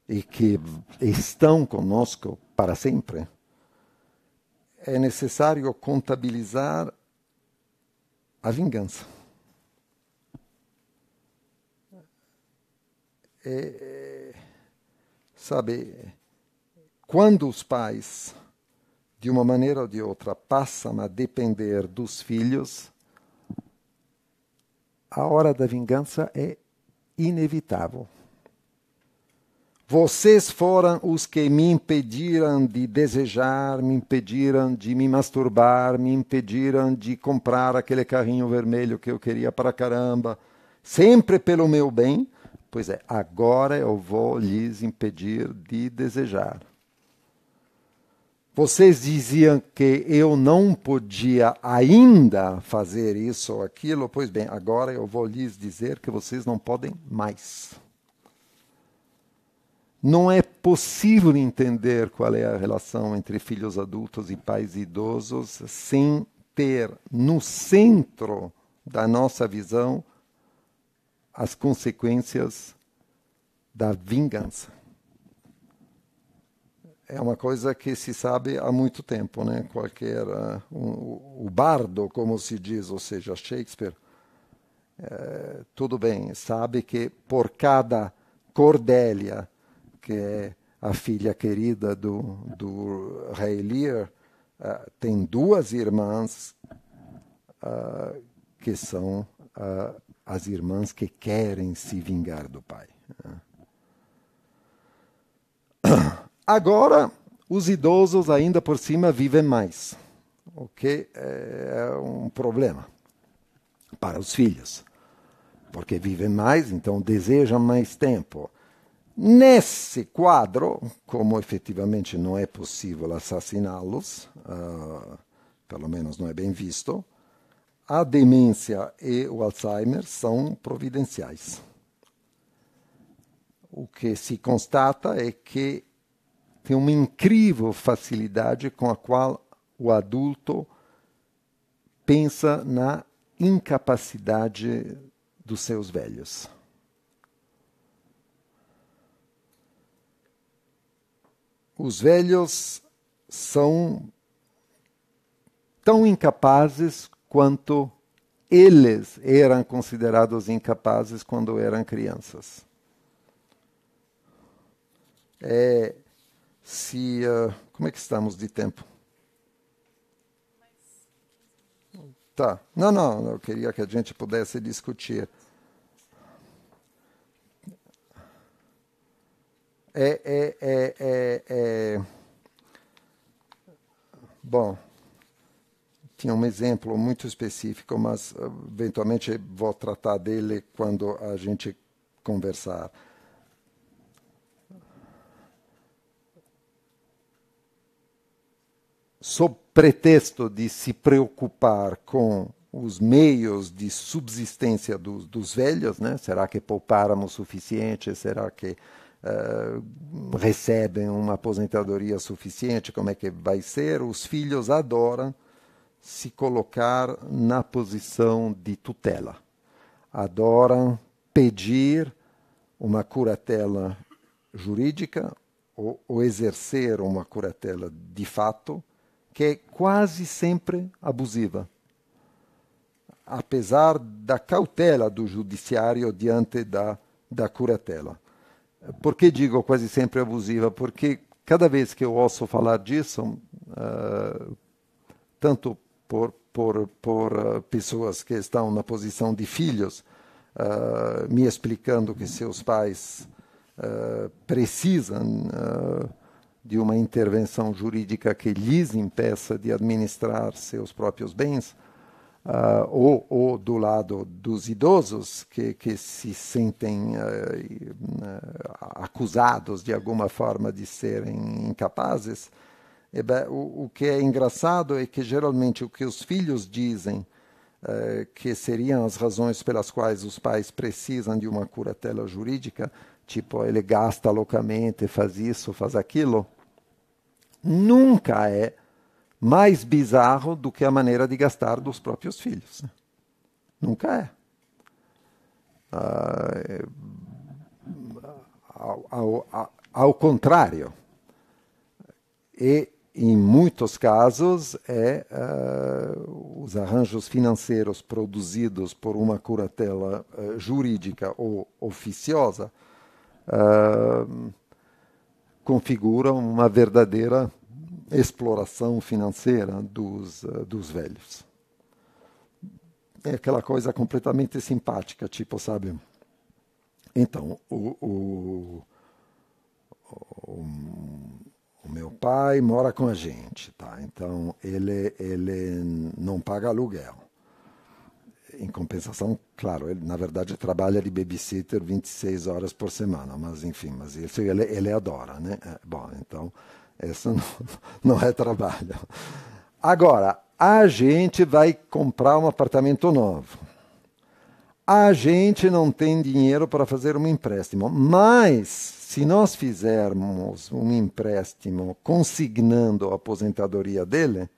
e que estão conosco para sempre, é necessário contabilizar a vingança. Quando os pais, de uma maneira ou de outra, passam a depender dos filhos, a hora da vingança é inevitável. Vocês foram os que me impediram de desejar, me impediram de me masturbar, me impediram de comprar aquele carrinho vermelho que eu queria para caramba, sempre pelo meu bem. Pois é, agora eu vou lhes impedir de desejar. Vocês diziam que eu não podia ainda fazer isso ou aquilo, pois bem, agora eu vou lhes dizer que vocês não podem mais. Não é possível entender qual é a relação entre filhos adultos e pais idosos sem ter no centro da nossa visão as consequências da vingança. É uma coisa que se sabe há muito tempo, né? O bardo, como se diz, ou seja, Shakespeare, tudo bem, sabe que por cada Cordélia, que é a filha querida do rei Lear, tem duas irmãs que são as irmãs que querem se vingar do pai. Agora, os idosos ainda por cima vivem mais, o que é um problema para os filhos, porque vivem mais, então desejam mais tempo. Nesse quadro, como efetivamente não é possível assassiná-los, pelo menos não é bem visto, a demência e o Alzheimer são providenciais. O que se constata é que tem uma incrível facilidade com a qual o adulto pensa na incapacidade dos seus velhos. Os velhos são tão incapazes quanto eles eram considerados incapazes quando eram crianças. Como é que estamos de tempo? Tá. Não, eu queria que a gente pudesse discutir. Bom, tinha um exemplo muito específico, mas eventualmente vou tratar dele quando a gente conversar. Sob pretexto de se preocupar com os meios de subsistência dos velhos, né? Será que pouparam o suficiente? Será que recebem uma aposentadoria suficiente? Como é que vai ser? Os filhos adoram se colocar na posição de tutela. Adoram pedir uma curatela jurídica ou exercer uma curatela de fato, que é quase sempre abusiva, apesar da cautela do judiciário diante da curatela. Por que digo quase sempre abusiva? Porque cada vez que eu ouço falar disso, tanto por pessoas que estão na posição de filhos, me explicando que seus pais precisam de uma intervenção jurídica que lhes impeça de administrar seus próprios bens, ou do lado dos idosos que se sentem acusados de alguma forma de serem incapazes. O que é engraçado é que geralmente o que os filhos dizem que seriam as razões pelas quais os pais precisam de uma curatela jurídica, tipo, ele gasta loucamente, faz isso, faz aquilo, nunca é mais bizarro do que a maneira de gastar dos próprios filhos. Nunca é. Ao contrário. E, em muitos casos, os arranjos financeiros produzidos por uma curatela jurídica ou oficiosa configuram uma verdadeira exploração financeira dos velhos. É aquela coisa completamente simpática, tipo, sabe? Então, o meu pai mora com a gente, tá? Então ele não paga aluguel. Em compensação, claro, ele na verdade trabalha de babysitter 26 horas por semana, mas enfim, mas isso ele adora, né? Bom, então isso não é trabalho. Agora, a gente vai comprar um apartamento novo. A gente não tem dinheiro para fazer um empréstimo, mas se nós fizermos um empréstimo consignando a aposentadoria dele,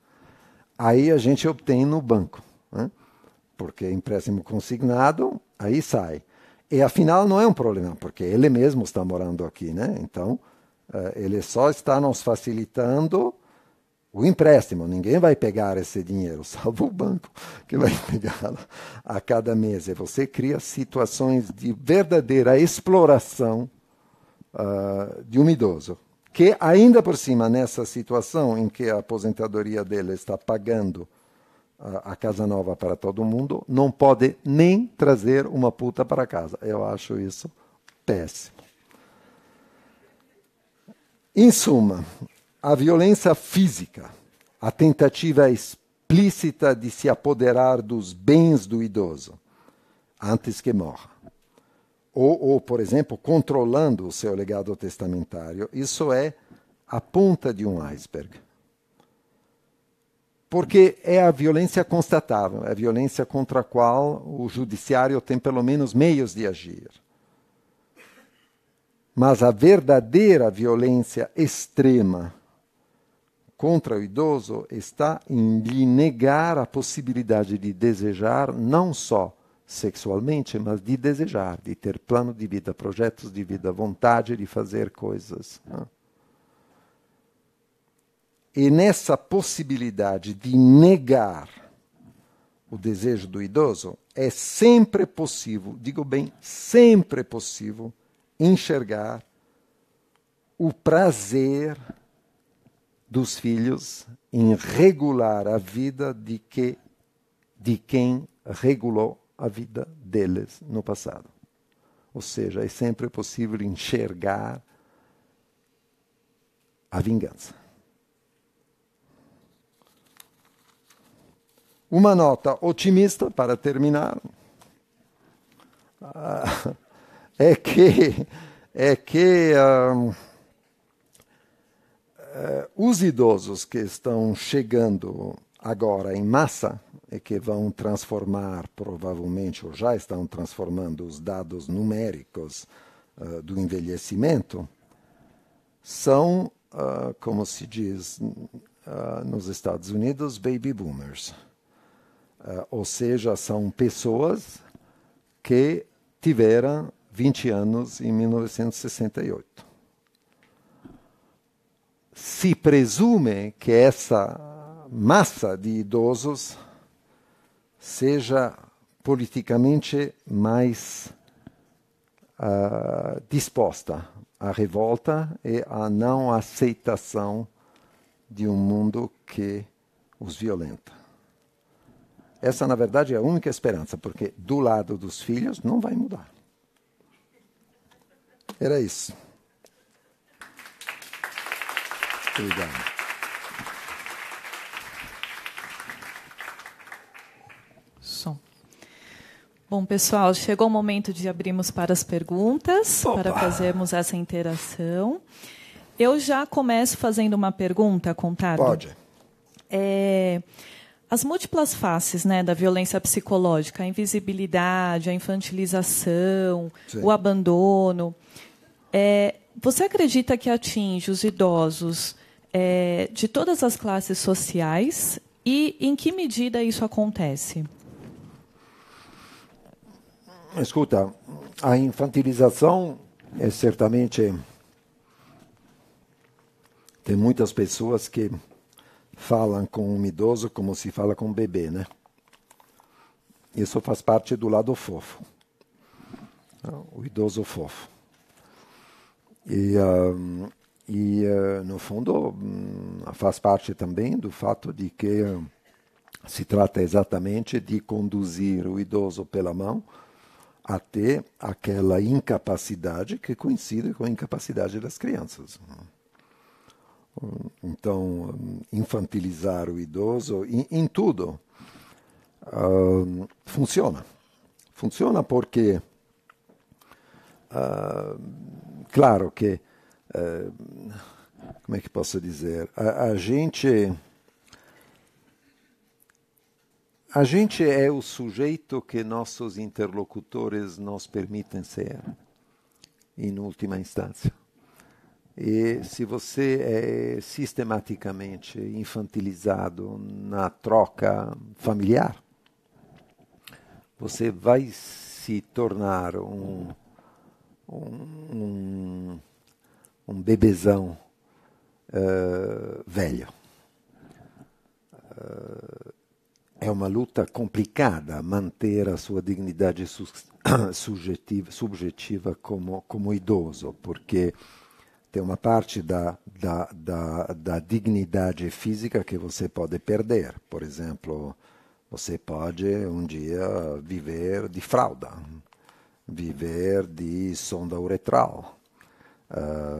aí a gente obtém no banco, né? Porque empréstimo consignado, aí sai. E afinal não é um problema, porque ele mesmo está morando aqui, né? Então, ele só está nos facilitando o empréstimo. Ninguém vai pegar esse dinheiro, salvo o banco que vai pegar a cada mês. E você cria situações de verdadeira exploração de um idoso, que ainda por cima, nessa situação em que a aposentadoria dele está pagando a casa nova para todo mundo, não pode nem trazer uma puta para casa. Eu acho isso péssimo. Em suma, a violência física, a tentativa explícita de se apoderar dos bens do idoso antes que morra, ou, por exemplo, controlando o seu legado testamentário, isso é a ponta de um iceberg. Porque é a violência constatável, é a violência contra a qual o judiciário tem pelo menos meios de agir. Mas a verdadeira violência extrema contra o idoso está em lhe negar a possibilidade de desejar não só sexualmente, mas de desejar, de ter plano de vida, projetos de vida, vontade de fazer coisas. E nessa possibilidade de negar o desejo do idoso, é sempre possível, digo bem, sempre possível, enxergar o prazer dos filhos em regular a vida de quem regulou a vida deles no passado. Ou seja, é sempre possível enxergar a vingança. Uma nota otimista para terminar é que os idosos que estão chegando agora em massa e que vão transformar, provavelmente, ou já estão transformando os dados numéricos do envelhecimento, são, como se diz nos Estados Unidos, baby boomers. Ou seja, são pessoas que tiveram 20 anos em 1968. Se presume que essa massa de idosos seja politicamente mais disposta à revolta e à não aceitação de um mundo que os violenta. Essa, na verdade, é a única esperança, porque do lado dos filhos não vai mudar. Era isso. Obrigado. Som. Bom, pessoal, chegou o momento de abrirmos para as perguntas, para fazermos essa interação. Eu já começo fazendo uma pergunta, Contardo. Pode. As múltiplas faces, né, da violência psicológica, a invisibilidade, a infantilização, Sim. o abandono, você acredita que atinge os idosos de todas as classes sociais e em que medida isso acontece? Escuta, a infantilização é certamente... Tem muitas pessoas que falam com um idoso como se fala com um bebê, né? Isso faz parte do lado fofo. O idoso fofo. E no fundo, faz parte também do fato de que se trata exatamente de conduzir o idoso pela mão até aquela incapacidade que coincide com a incapacidade das crianças. Então, infantilizar o idoso em tudo funciona. Funciona porque, claro que, como é que posso dizer, a gente é o sujeito que nossos interlocutores nos permitem ser, em última instância. E se você é sistematicamente infantilizado na troca familiar, você vai se tornar um bebezão velho. É uma luta complicada manter a sua dignidade subjetiva como idoso, porque tem uma parte da dignidade física que você pode perder. Por exemplo, você pode um dia viver de fralda, viver de sonda uretral,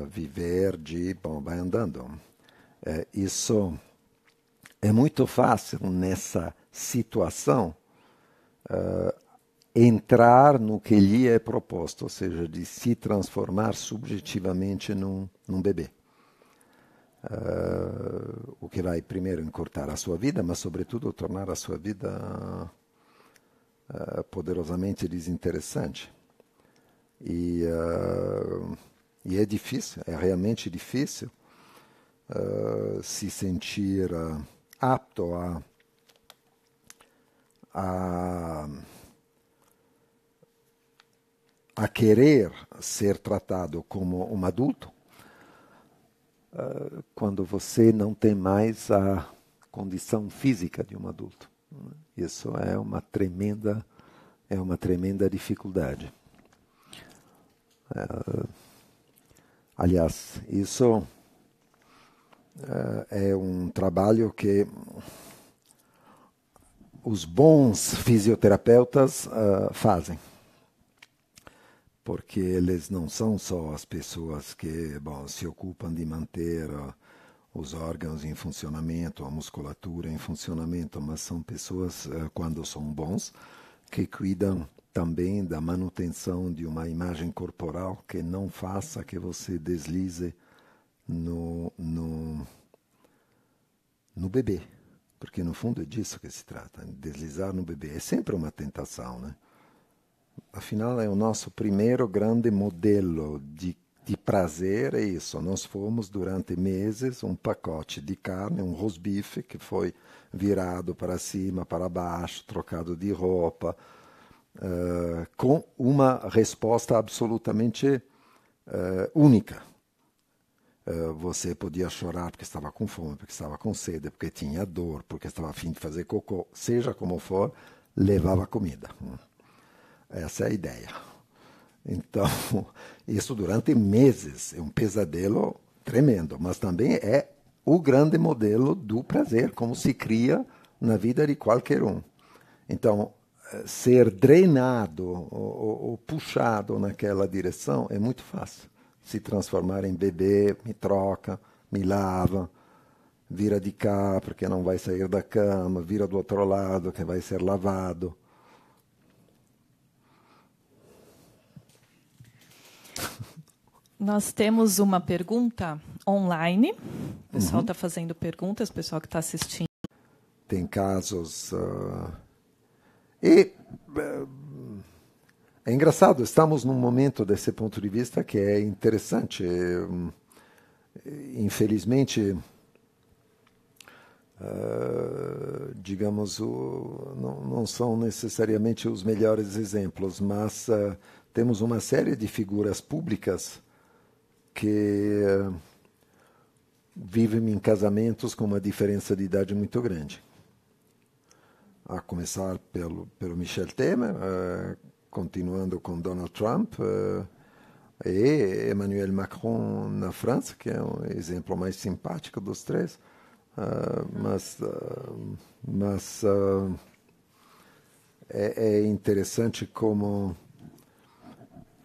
viver de... Bom, vai andando. Isso é muito fácil nessa situação entrar no que lhe é proposto, ou seja, de se transformar subjetivamente num bebê. O que vai primeiro encurtar a sua vida, mas sobretudo tornar a sua vida poderosamente desinteressante. E E é difícil, é realmente difícil se sentir apto a querer ser tratado como um adulto quando você não tem mais a condição física de um adulto. Isso é uma tremenda dificuldade. Aliás, isso é um trabalho que os bons fisioterapeutas fazem. Porque eles não são só as pessoas que se ocupam de manter os órgãos em funcionamento, a musculatura em funcionamento, mas são pessoas, quando são bons, que cuidam também da manutenção de uma imagem corporal que não faça que você deslize no bebê. Porque, no fundo, é disso que se trata, deslizar no bebê. É sempre uma tentação, né? Afinal, é o nosso primeiro grande modelo de prazer, é isso. Nós fomos, durante meses, um pacote de carne, um rosbife, que foi virado para cima, para baixo, trocado de roupa, com uma resposta absolutamente única. Você podia chorar porque estava com fome, porque estava com sede, porque tinha dor, porque estava a fim de fazer cocô, seja como for, levava comida. Essa é a ideia. Então, isso durante meses é um pesadelo tremendo, mas também é o grande modelo do prazer, como se cria na vida de qualquer um. Então, ser drenado ou puxado naquela direção é muito fácil. Se transformar em bebê, me troca, me lava, vira de cá porque não vai sair da cama, vira do outro lado que vai ser lavado. Nós temos uma pergunta online. O pessoal está fazendo perguntas, o pessoal que está assistindo. Tem casos... é engraçado, estamos num momento, desse ponto de vista, que é interessante. Infelizmente, digamos, não são necessariamente os melhores exemplos, mas temos uma série de figuras públicas que vivem em casamentos com uma diferença de idade muito grande. A começar pelo Michel Temer, continuando com Donald Trump e Emmanuel Macron na França, que é um exemplo mais simpático dos três. Mas é interessante como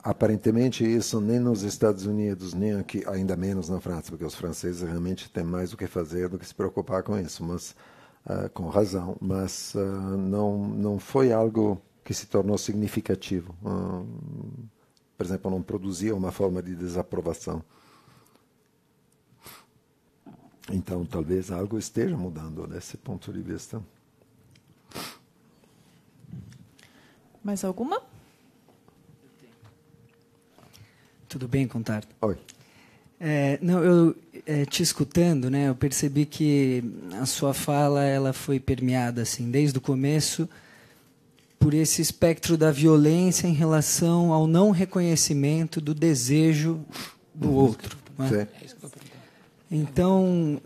aparentemente isso nem nos Estados Unidos, nem aqui, ainda menos na França, porque os franceses realmente têm mais o que fazer do que se preocupar com isso, mas com razão, mas não foi algo que se tornou significativo. Por exemplo, não produzia uma forma de desaprovação. Então, talvez algo esteja mudando desse ponto de vista. Mais alguma? Tudo bem, Contardo? Oi. Eu te escutando, né, eu percebi que a sua fala ela foi permeada assim, desde o começo por esse espectro da violência em relação ao não reconhecimento do desejo do outro. Né? Então,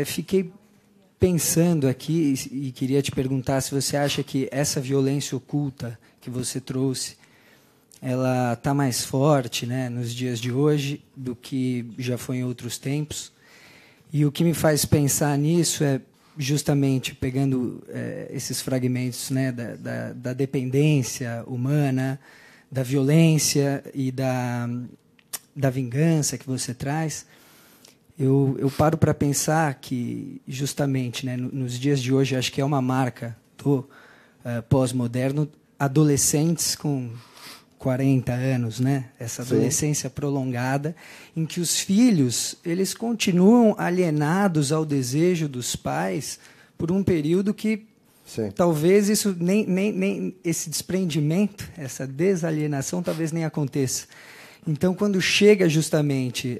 fiquei pensando aqui e queria te perguntar se você acha que essa violência oculta que você trouxe ela está mais forte, né, nos dias de hoje do que já foi em outros tempos. E o que me faz pensar nisso é justamente pegando esses fragmentos, né, da dependência humana, da violência e da vingança que você traz. Eu paro para pensar que, justamente, né, nos dias de hoje, acho que é uma marca do pós-moderno, adolescentes com 40 anos, né? Essa adolescência prolongada, em que os filhos eles continuam alienados ao desejo dos pais por um período que talvez isso nem esse desprendimento, essa desalienação talvez nem aconteça. Então, quando chega justamente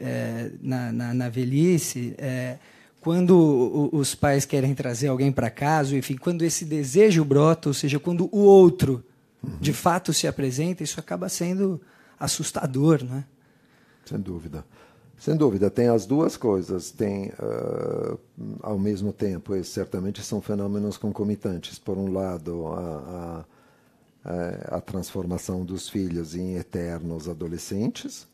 na velhice, quando os pais querem trazer alguém para casa, enfim, quando esse desejo brota, ou seja, quando o outro de fato se apresenta, isso acaba sendo assustador, não é? Sem dúvida. Sem dúvida, tem as duas coisas. Tem, ao mesmo tempo, e certamente são fenômenos concomitantes. Por um lado, a transformação dos filhos em eternos adolescentes,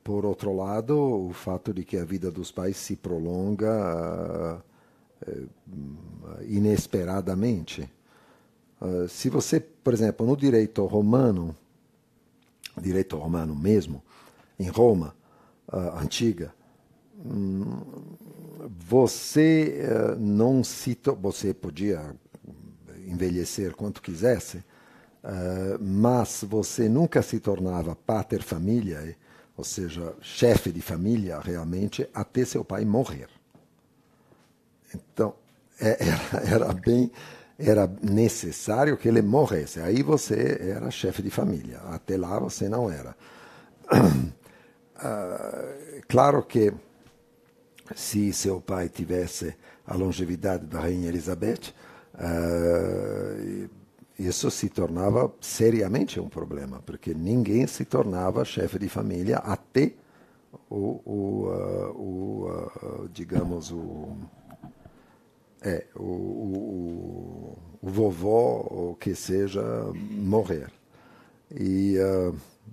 por outro lado, o fato de que a vida dos pais se prolonga inesperadamente. Se você, por exemplo, no direito romano mesmo, em Roma antiga, você você podia envelhecer quanto quisesse, mas você nunca se tornava pater familiae, ou seja, chefe de família realmente, até seu pai morrer. Então, era necessário que ele morresse. Aí você era chefe de família. Até lá você não era. Claro que se seu pai tivesse a longevidade da Rainha Elizabeth, isso se tornava seriamente um problema, porque ninguém se tornava chefe de família até digamos, o vovô, ou que seja, morrer. E,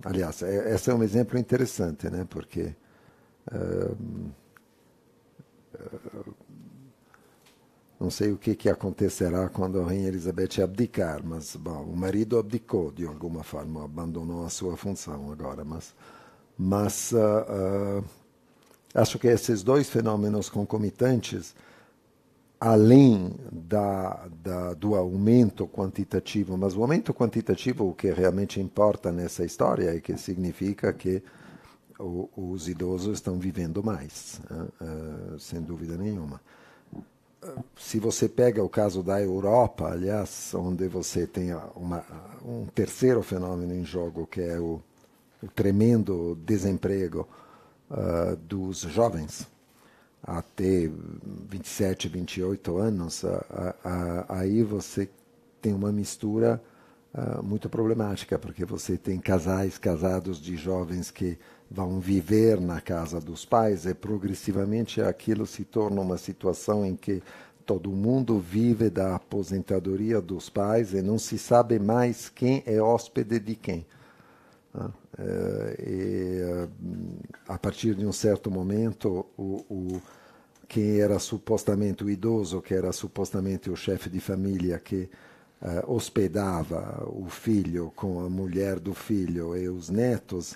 aliás, esse é um exemplo interessante, né? Porque não sei o que acontecerá quando a Rainha Elizabeth abdicar, mas bom, o marido abdicou de alguma forma, abandonou a sua função agora. Mas acho que esses dois fenômenos concomitantes, além do aumento quantitativo, mas o aumento quantitativo, o que realmente importa nessa história é que significa que os idosos estão vivendo mais, sem dúvida nenhuma. Se você pega o caso da Europa, aliás, onde você tem um terceiro fenômeno em jogo, que é o tremendo desemprego dos jovens, até 27, 28 anos, aí você tem uma mistura muito problemática, porque você tem casais casados de jovens que vão viver na casa dos pais, e progressivamente aquilo se torna uma situação em que todo mundo vive da aposentadoria dos pais e não se sabe mais quem é hóspede de quem. A partir de um certo momento, quem era supostamente o idoso, que era supostamente o chefe de família que hospedava o filho com a mulher do filho e os netos,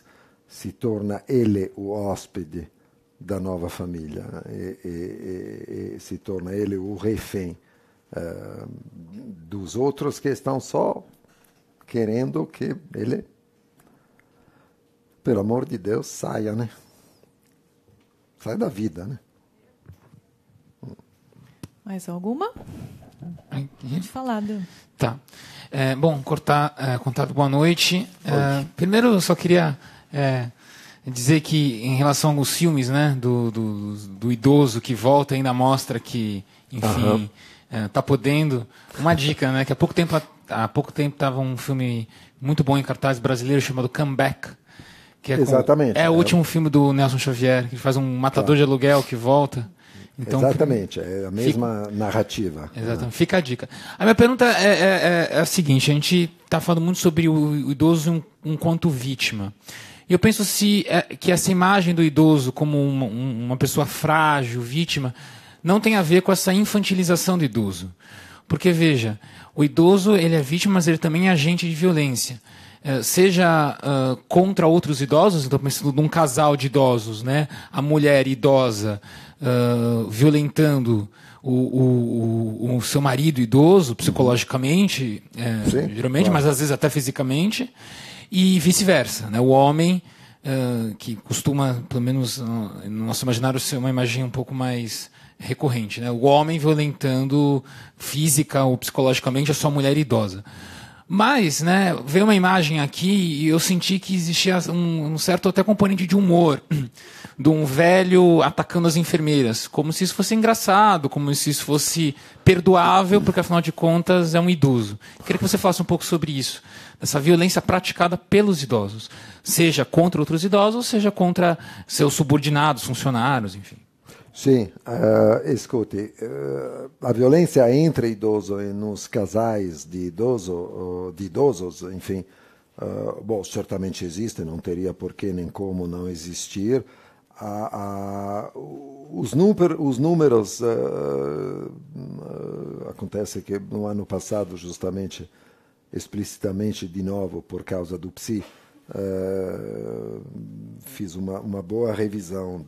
se torna ele o hóspede da nova família, e se torna ele o refém dos outros, que estão só querendo que ele, pelo amor de Deus, saia, né? Sai da vida, né? Mais alguma? Pode falar, Dan. Tá. Bom, Contado, boa noite. Primeiro, eu só queria dizer que, em relação aos filmes, né, do idoso que volta, ainda mostra que, enfim, está podendo. Uma dica, né, que há pouco tempo estava um filme muito bom em cartaz brasileiro chamado Comeback. Que Exatamente. É o último filme do Nelson Xavier, que faz um matador de aluguel que volta. Então, exatamente, é a mesma narrativa. Exatamente, fica a dica. A minha pergunta é a seguinte: a gente está falando muito sobre o idoso enquanto vítima. E eu penso que essa imagem do idoso como uma pessoa frágil, vítima, não tem a ver com essa infantilização do idoso. Porque, veja, o idoso ele é vítima, mas ele também é agente de violência. Seja contra outros idosos, então pensando num casal de idosos, né? A mulher idosa violentando o seu marido idoso psicologicamente, geralmente, mas às vezes até fisicamente, e vice-versa, né? O homem que costuma, pelo menos no nosso imaginário, ser uma imagem um pouco mais recorrente, né? O homem violentando física ou psicologicamente a sua mulher idosa. Mas, né, veio uma imagem aqui e eu senti que existia um certo até componente de humor, de um velho atacando as enfermeiras, como se isso fosse engraçado, como se isso fosse perdoável, porque afinal de contas é um idoso. Queria que você falasse um pouco sobre isso, essa violência praticada pelos idosos, seja contra outros idosos, seja contra seus subordinados, funcionários, enfim. Sim, escute, a violência entre idosos e nos casais de idosos, enfim, bom, certamente existe, não teria por que nem como não existir. Os números acontece que no ano passado, justamente, explicitamente de novo por causa do PSI, fiz uma boa revisão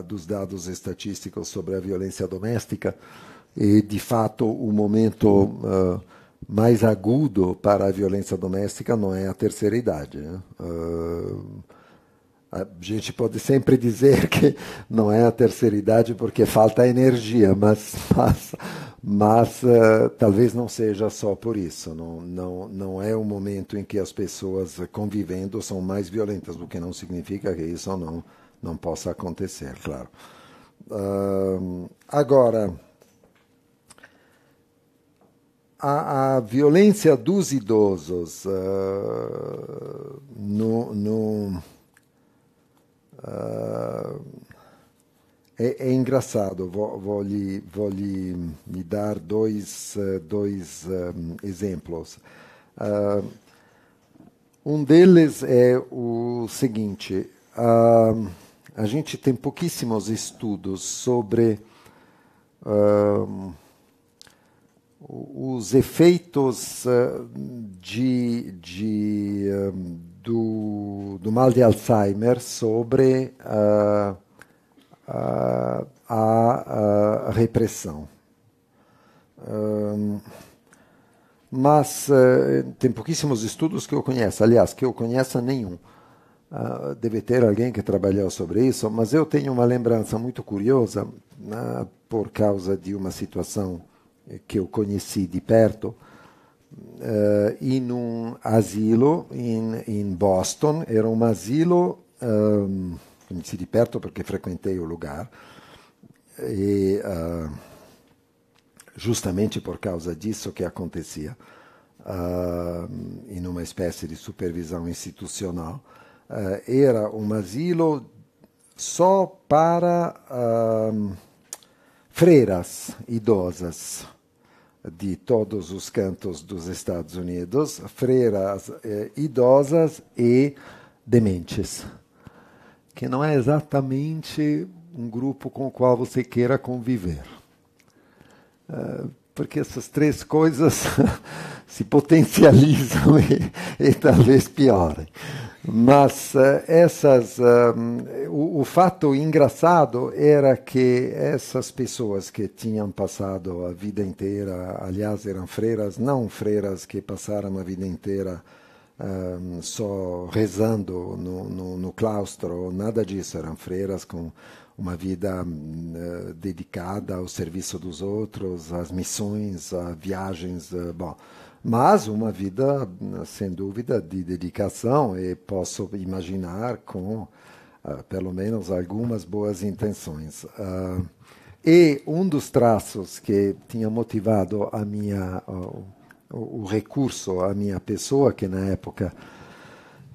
dos dados estatísticos sobre a violência doméstica e, de fato, o momento mais agudo para a violência doméstica não é a terceira idade, né? A gente pode sempre dizer que não é a terceira idade porque falta energia, mas talvez não seja só por isso. Não é o momento em que as pessoas convivendo são mais violentas, o que não significa que isso não possa acontecer, claro. Agora, a violência dos idosos é engraçado. Vou lhe dar dois exemplos. Um deles é o seguinte: a gente tem pouquíssimos estudos sobre os efeitos do mal de Alzheimer sobre a repressão. Mas tem pouquíssimos estudos que eu conheço, aliás, que eu conheça nenhum. Deve ter alguém que trabalhou sobre isso, mas eu tenho uma lembrança muito curiosa, por causa de uma situação que eu conheci de perto, em um asilo em Boston. Era um asilo, conheci de perto porque frequentei o lugar, e justamente por causa disso que acontecia, em uma espécie de supervisão institucional. Era um asilo só para freiras idosas de todos os cantos dos Estados Unidos, freiras idosas e dementes, que não é exatamente um grupo com o qual você queira conviver. Porque essas três coisas se potencializam e talvez piorem. Mas o fato engraçado era que essas pessoas que tinham passado a vida inteira, aliás, eram freiras, não freiras que passaram a vida inteira só rezando no claustro, nada disso, eram freiras com uma vida dedicada ao serviço dos outros, às missões, a viagens, mas uma vida, sem dúvida, de dedicação, e posso imaginar com, pelo menos, algumas boas intenções. E um dos traços que tinha motivado o recurso à minha pessoa, que na época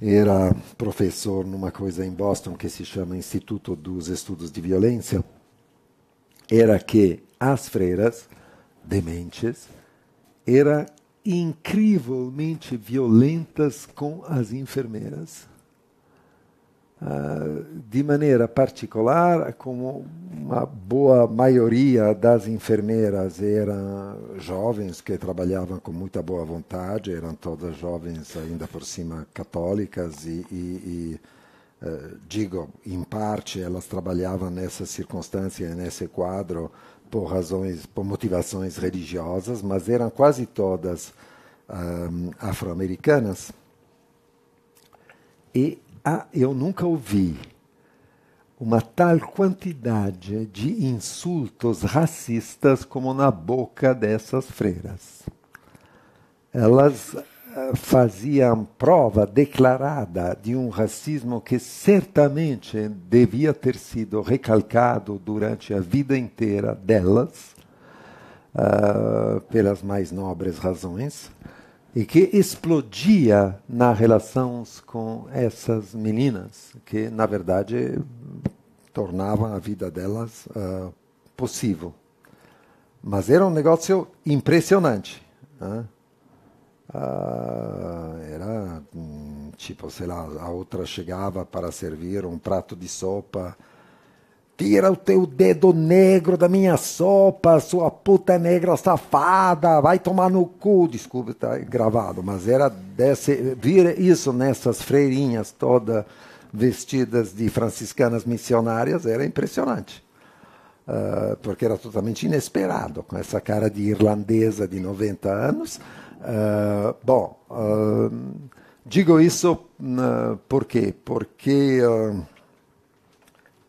era professor numa coisa em Boston que se chama Instituto dos Estudos de Violência, era que as freiras dementes eram incrivelmente violentas com as enfermeiras. De maneira particular, como uma boa maioria das enfermeiras eram jovens que trabalhavam com muita boa vontade, eram todas jovens ainda por cima católicas e digo, em parte elas trabalhavam nessa circunstância, nesse quadro, por motivações religiosas, mas eram quase todas afro-americanas. E eu nunca ouvi uma tal quantidade de insultos racistas como na boca dessas freiras. elas faziam prova declarada de um racismo que certamente devia ter sido recalcado durante a vida inteira delas, pelas mais nobres razões, e que explodia nas relações com essas meninas, que, na verdade, tornavam a vida delas possível. Mas era um negócio impressionante. Né? Era tipo, sei lá, a outra chegava para servir um prato de sopa. Tira o teu dedo negro da minha sopa, sua puta negra safada, vai tomar no cu. Desculpa, está gravado, mas era vir isso nessas freirinhas todas vestidas de franciscanas missionárias era impressionante. Porque era totalmente inesperado, com essa cara de irlandesa de 90 anos. Digo isso por quê? Porque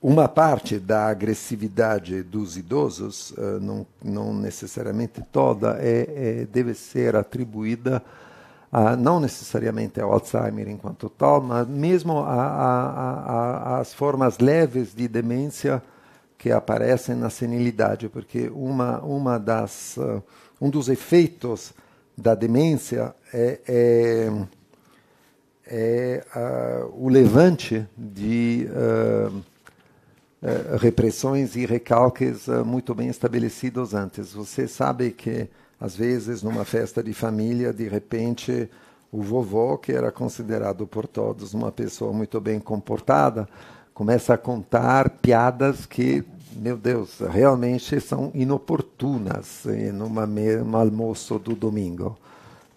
uma parte da agressividade dos idosos, não necessariamente toda, deve ser atribuída não necessariamente ao Alzheimer enquanto tal, mas mesmo às formas leves de demência que aparecem na senilidade, porque um dos efeitos da demência é o levante de repressões e recalques muito bem estabelecidos antes. Você sabe que, às vezes, numa festa de família, de repente, o vovô, que era considerado por todos uma pessoa muito bem comportada, começa a contar piadas que, meu Deus, realmente são inoportunas num almoço do domingo.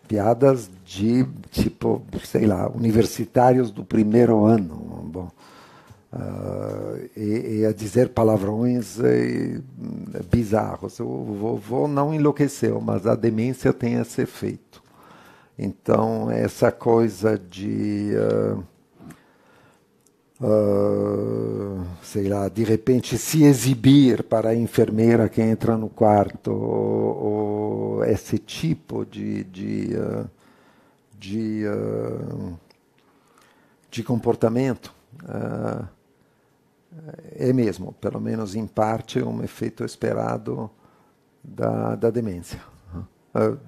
Piadas de, tipo, sei lá, universitários do primeiro ano. Bom, e a dizer palavrões bizarros. O vovô não enlouqueceu, mas a demência tem esse efeito. Então, essa coisa de... sei lá, de repente se exibir para a enfermeira que entra no quarto, ou esse tipo de comportamento, é mesmo, pelo menos em parte, um efeito esperado da demência.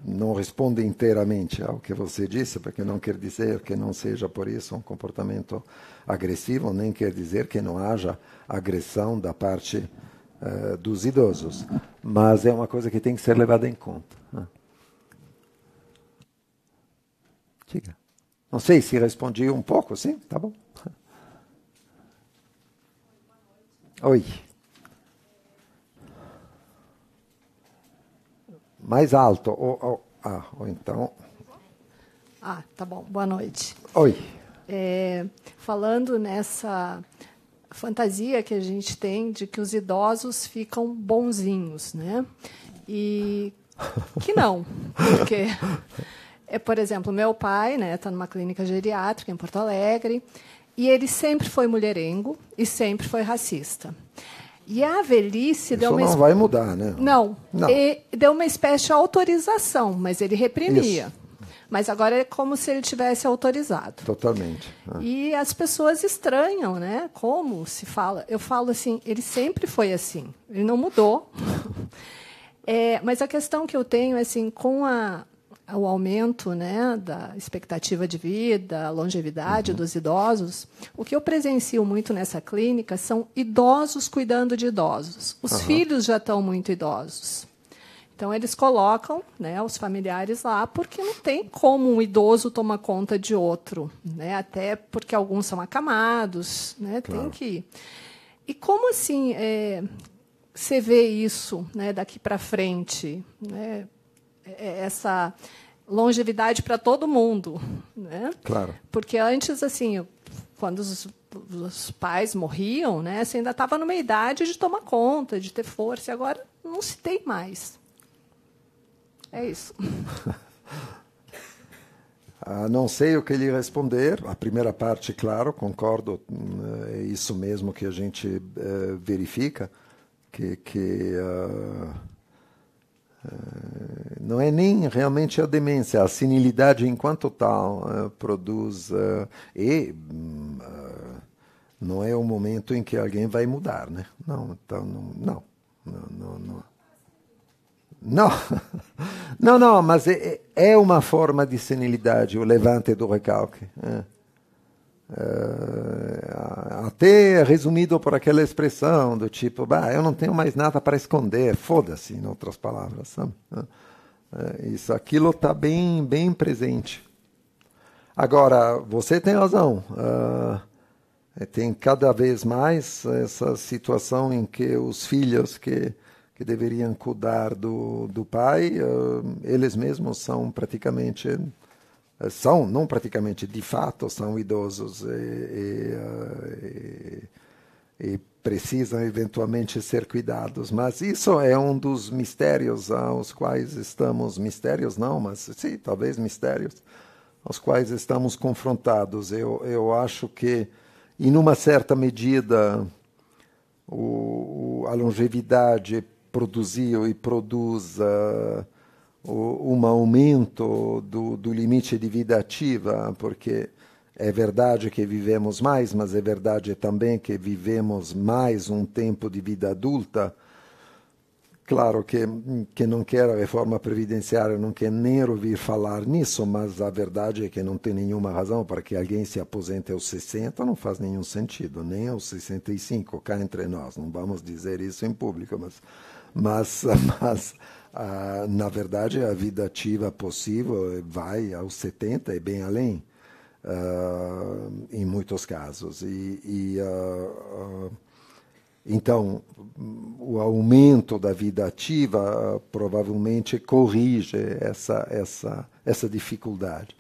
Não responde inteiramente ao que você disse, porque não quer dizer que não seja por isso um comportamento agressivo, nem quer dizer que não haja agressão da parte dos idosos. Mas é uma coisa que tem que ser levada em conta. Diga. Não sei se respondi um pouco, sim? Tá bom. Oi. Mais alto, ou então... Tá bom. Boa noite. Oi. Falando nessa fantasia que a gente tem de que os idosos ficam bonzinhos, né? E que não, porque, por exemplo, meu pai está numa clínica geriátrica em Porto Alegre e ele sempre foi mulherengo e sempre foi racista. E a velhice deu uma... Isso não vai mudar, né? Não. E deu uma espécie de autorização, mas ele reprimia. Isso. Mas agora é como se ele tivesse autorizado. Totalmente. E as pessoas estranham, né? Como se fala. Eu falo assim, ele sempre foi assim. Ele não mudou. Mas a questão que eu tenho é assim, com o aumento, né, da expectativa de vida, a longevidade dos idosos, o que eu presencio muito nessa clínica são idosos cuidando de idosos. Os filhos já estão muito idosos. Então, eles colocam, né, os familiares lá, porque não tem como um idoso tomar conta de outro. Né? Até porque alguns são acamados. Né? Claro. Tem que... E como assim você vê isso, né, daqui para frente? Né? Essa longevidade para todo mundo, né? Claro. Porque antes, assim, quando os pais morriam, né, você ainda estava numa idade de tomar conta, de ter força, e agora não se tem mais. É isso. Não sei o que lhe responder. A primeira parte, claro, concordo. É isso mesmo que a gente verifica, que não é nem realmente a demência, a senilidade enquanto tal produz não é o momento em que alguém vai mudar, né? Não, então não. Não, mas é uma forma de senilidade, o levante do recalque. Até resumido por aquela expressão do tipo, eu não tenho mais nada para esconder, foda-se, em outras palavras, sabe? Aquilo está bem presente. Agora, você tem razão, tem cada vez mais essa situação em que os filhos que deveriam cuidar do pai, eles mesmos são praticamente... não praticamente, de fato, são idosos e precisam eventualmente ser cuidados. Mas isso é um dos mistérios aos quais estamos... Mistérios não, mas sim, talvez mistérios aos quais estamos confrontados. Eu acho que, em uma certa medida, a longevidade produziu e produz... um aumento do limite de vida ativa, porque é verdade que vivemos mais, mas é verdade também que vivemos mais um tempo de vida adulta. Claro que não quer a reforma previdenciária, não quer nem ouvir falar nisso, mas a verdade é que não tem nenhuma razão para que alguém se aposente aos 60, não faz nenhum sentido, nem aos 65, cá entre nós, não vamos dizer isso em público, mas na verdade, a vida ativa possível vai aos 70 e bem além, em muitos casos. Então, o aumento da vida ativa provavelmente corrige essa dificuldade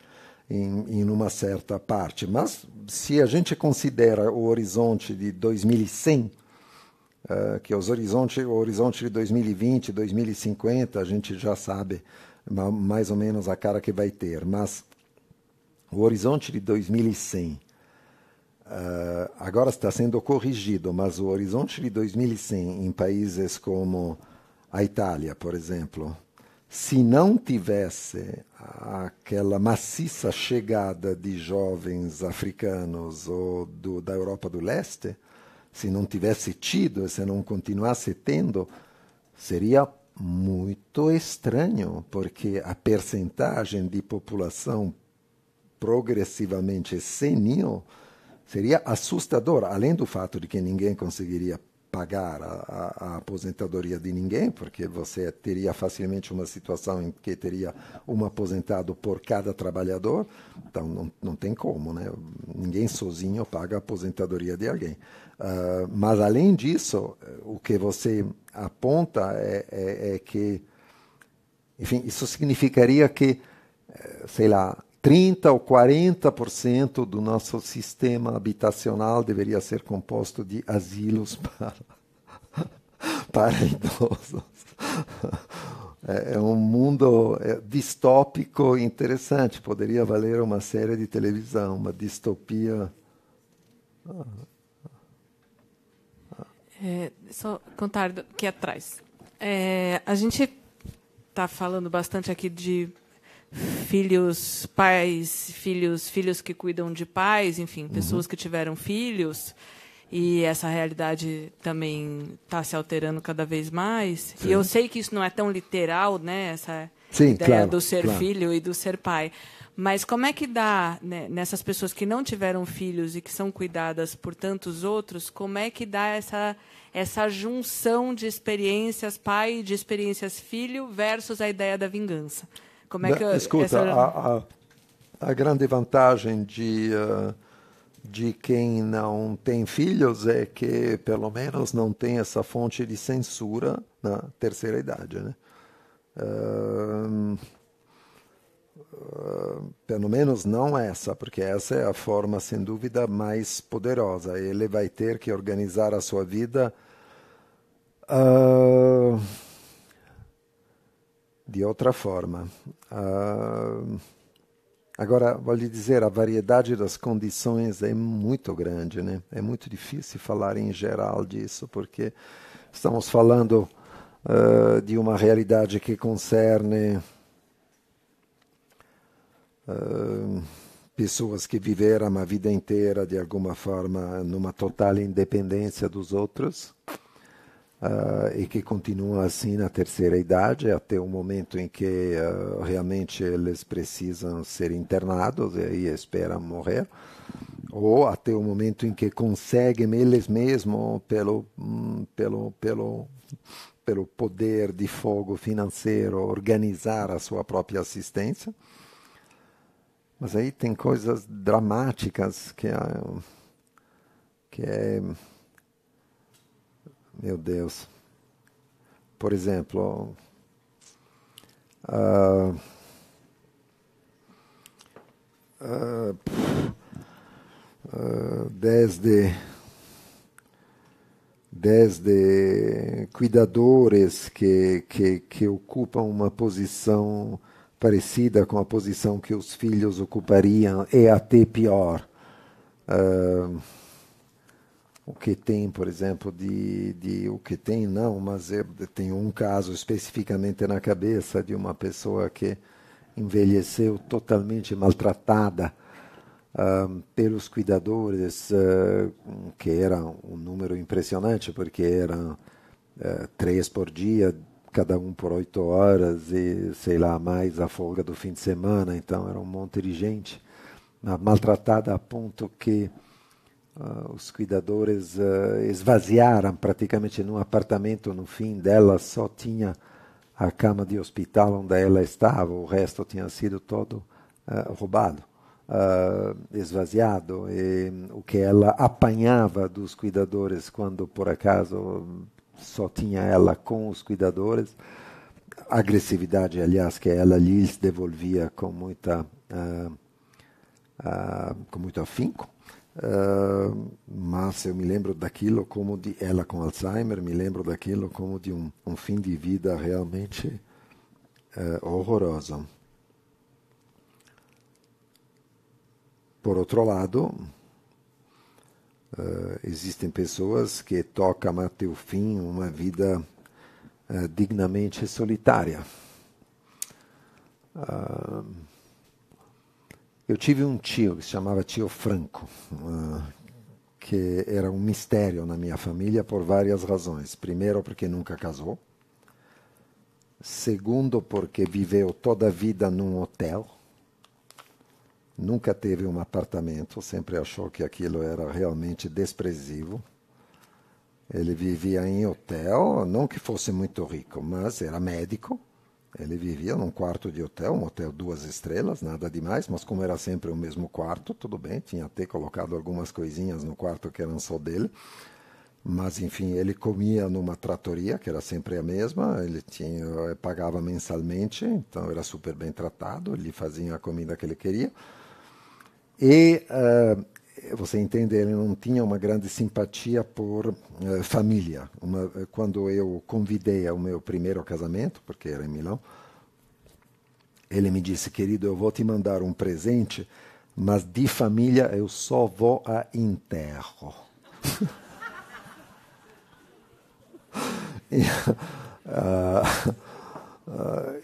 em uma certa parte. Mas, se a gente considera o horizonte de 2100, que o horizonte de 2020, 2050, a gente já sabe mais ou menos a cara que vai ter, mas o horizonte de 2100 agora está sendo corrigido, mas o horizonte de 2100 em países como a Itália, por exemplo, se não tivesse aquela maciça chegada de jovens africanos ou da Europa do Leste, se não tivesse tido, se não continuasse tendo, seria muito estranho, porque a percentagem de população progressivamente senil seria assustadora, além do fato de que ninguém conseguiria pagar a aposentadoria de ninguém, porque você teria facilmente uma situação em que teria um aposentado por cada trabalhador, então não tem como, né? Ninguém sozinho paga a aposentadoria de alguém. Mas, além disso, o que você aponta é que, enfim, isso significaria que, sei lá, 30% ou 40% do nosso sistema habitacional deveria ser composto de asilos para idosos. É um mundo distópico interessante. Poderia valer uma série de televisão, uma distopia. Só contar aqui atrás. A gente está falando bastante aqui de filhos, pais, filhos que cuidam de pais, enfim, pessoas que tiveram filhos, e essa realidade também está se alterando cada vez mais. Sim. E eu sei que isso não é tão literal, né, essa ideia do ser filho e do ser pai. Mas como é que dá, né, nessas pessoas que não tiveram filhos e que são cuidadas por tantos outros, como é que dá essa junção de experiências pai e de experiências filho versus a ideia da vingança? Como é que escuta, a grande vantagem de quem não tem filhos é que, pelo menos, não tem essa fonte de censura na terceira idade, né? Pelo menos não essa, porque essa é a forma, sem dúvida, mais poderosa. Ele vai ter que organizar a sua vida de outra forma. Agora, vou lhe dizer, a variedade das condições é muito grande, né? É muito difícil falar em geral disso, porque estamos falando de uma realidade que concerne pessoas que viveram a vida inteira, de alguma forma, numa total independência dos outros, e que continuam assim na terceira idade, até o momento em que realmente eles precisam ser internados e aí esperam morrer, ou até o momento em que conseguem eles mesmos, pelo poder de fogo financeiro, organizar a sua própria assistência. Mas aí tem coisas dramáticas que é... Meu Deus. Por exemplo, desde cuidadores que ocupam uma posição parecida com a posição que os filhos ocupariam, e até pior. O que tem, por exemplo, o que tem não, mas eu tenho um caso especificamente na cabeça de uma pessoa que envelheceu totalmente maltratada pelos cuidadores, que era um número impressionante, porque eram 3 por dia, cada um por 8 horas, e sei lá, mais a folga do fim de semana, então era um monte de gente maltratada a ponto que os cuidadores esvaziaram praticamente num apartamento. No fim dela só tinha a cama de hospital onde ela estava, o resto tinha sido todo roubado, esvaziado, e o que ela apanhava dos cuidadores quando por acaso só tinha ela com os cuidadores, agressividade, aliás, que ela lhes devolvia com muito afinco. Mas eu me lembro daquilo como de ela com Alzheimer, me lembro daquilo como de um fim de vida realmente horroroso. Por outro lado, existem pessoas que tocam até o fim uma vida dignamente solitária. Eu tive um tio que se chamava tio Franco, que era um mistério na minha família por várias razões. Primeiro, porque nunca casou. Segundo, porque viveu toda a vida num hotel. Nunca teve um apartamento, sempre achou que aquilo era realmente desprezível. Ele vivia em hotel, não que fosse muito rico, mas era médico. Ele vivia num quarto de hotel, um hotel 2 estrelas, nada demais, mas como era sempre o mesmo quarto, tudo bem, tinha até colocado algumas coisinhas no quarto que eram só dele. Mas, enfim, ele comia numa tratoria, que era sempre a mesma, ele pagava mensalmente, então era super bem tratado, ele fazia a comida que ele queria. E, você entende, ele não tinha uma grande simpatia por família. Quando eu convidei ao meu primeiro casamento, porque era em Milão, ele me disse: querido, eu vou te mandar um presente, mas de família eu só vou a enterro.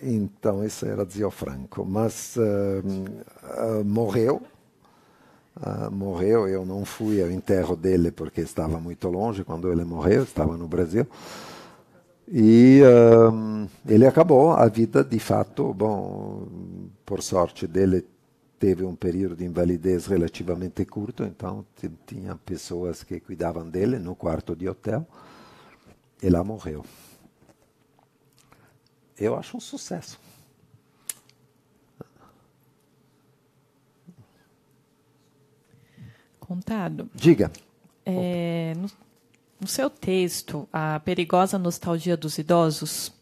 Então, isso era zio Franco. Mas morreu. Morreu, eu não fui ao enterro dele porque estava muito longe quando ele morreu, estava no Brasil. E ele acabou a vida, de fato, bom, por sorte dele, teve um período de invalidez relativamente curto, então tinha pessoas que cuidavam dele no quarto de hotel, e lá morreu. Eu acho um sucesso. Contado. Diga. No seu texto, A Perigosa Nostalgia dos Idosos,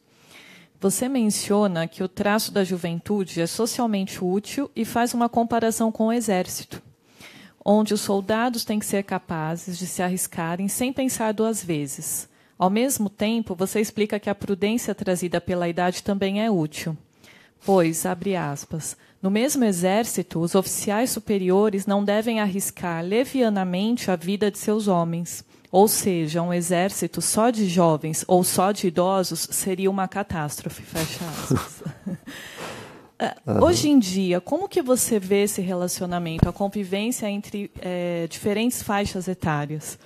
você menciona que o traço da juventude é socialmente útil e faz uma comparação com o exército, onde os soldados têm que ser capazes de se arriscarem sem pensar 2 vezes. Ao mesmo tempo, você explica que a prudência trazida pela idade também é útil. Pois, abre aspas, no mesmo exército, os oficiais superiores não devem arriscar levianamente a vida de seus homens. Ou seja, um exército só de jovens ou só de idosos seria uma catástrofe, fecha aspas. Hoje em dia, como que você vê esse relacionamento, a convivência entre diferentes faixas etárias?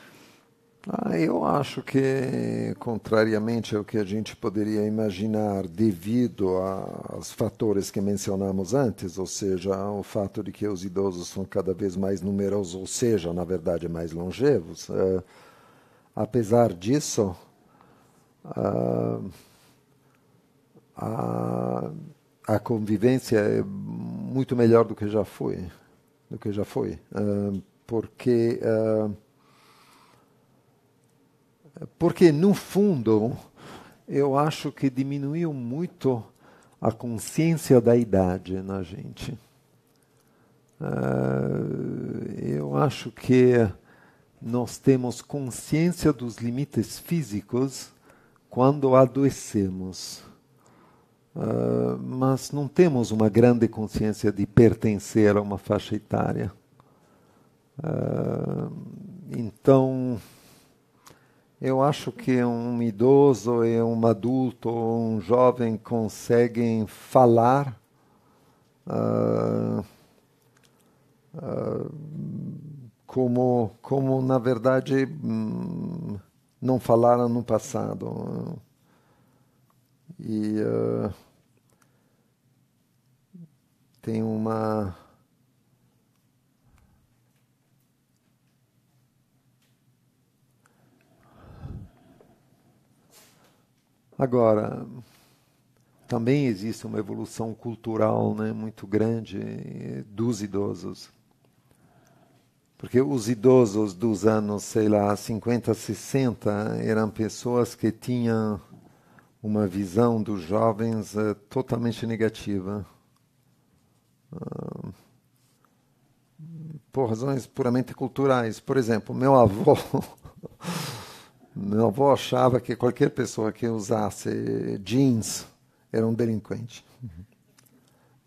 Eu acho que, contrariamente ao que a gente poderia imaginar, devido aos fatores que mencionamos antes, ou seja, o fato de que os idosos são cada vez mais numerosos, ou seja, na verdade, mais longevos, apesar disso, a convivência é muito melhor do que já foi, porque, no fundo, eu acho que diminuiu muito a consciência da idade na gente. Eu acho que nós temos consciência dos limites físicos quando adoecemos. Mas não temos uma grande consciência de pertencer a uma faixa etária. Então, eu acho que um idoso e um adulto ou um jovem conseguem falar como, na verdade, não falaram no passado. E tem uma... Agora, também existe uma evolução cultural, né, muito grande dos idosos. Porque os idosos dos anos, 50, 60, eram pessoas que tinham uma visão dos jovens totalmente negativa. Por razões puramente culturais. Por exemplo, meu avô achava que qualquer pessoa que usasse jeans era um delinquente.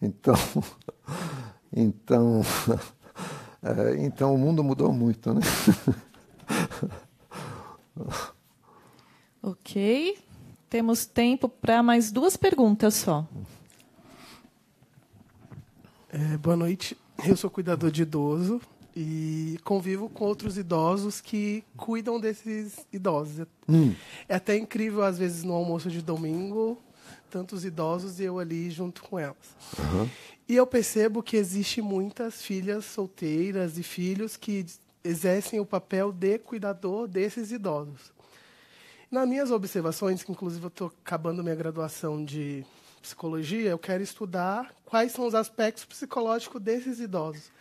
Então o mundo mudou muito, né? Ok. Temos tempo para mais 2 perguntas só. Boa noite. Eu sou cuidador de idoso e convivo com outros idosos que cuidam desses idosos. É até incrível, às vezes, no almoço de domingo, tantos idosos e eu ali junto com elas. Uhum. E eu percebo que existe muitas filhas solteiras e filhos que exercem o papel de cuidador desses idosos. Nas minhas observações, que inclusive eu estou acabando minha graduação de psicologia, eu quero estudar quais são os aspectos psicológicos desses idosos.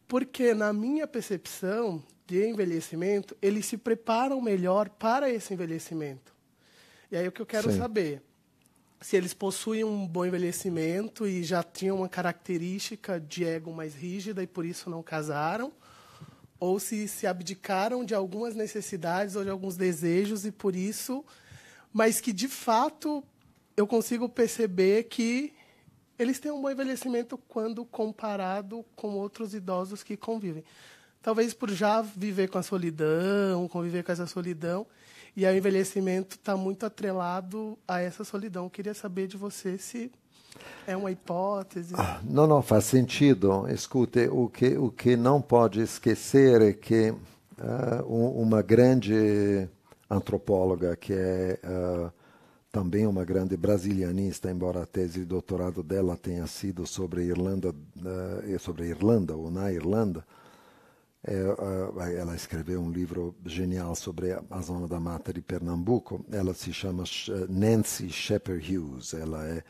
Porque, na minha percepção de envelhecimento, eles se preparam melhor para esse envelhecimento. E aí o que eu quero saber, se eles possuem um bom envelhecimento e já tinham uma característica de ego mais rígida e por isso não casaram, ou se abdicaram de algumas necessidades ou de alguns desejos e por isso, mas que, de fato, eu consigo perceber que eles têm um bom envelhecimento quando comparado com outros idosos que convivem. Talvez por já viver com a solidão, conviver com essa solidão, e aí o envelhecimento está muito atrelado a essa solidão. Eu queria saber de você se é uma hipótese. Não, faz sentido. Escute, o que não pode esquecer é que uma grande antropóloga, que é também uma grande brasilianista, embora a tese de doutorado dela tenha sido sobre a Irlanda ou na Irlanda, ela escreveu um livro genial sobre a zona da mata de Pernambuco. Ela se chama Nancy Shepherd Hughes. Ela é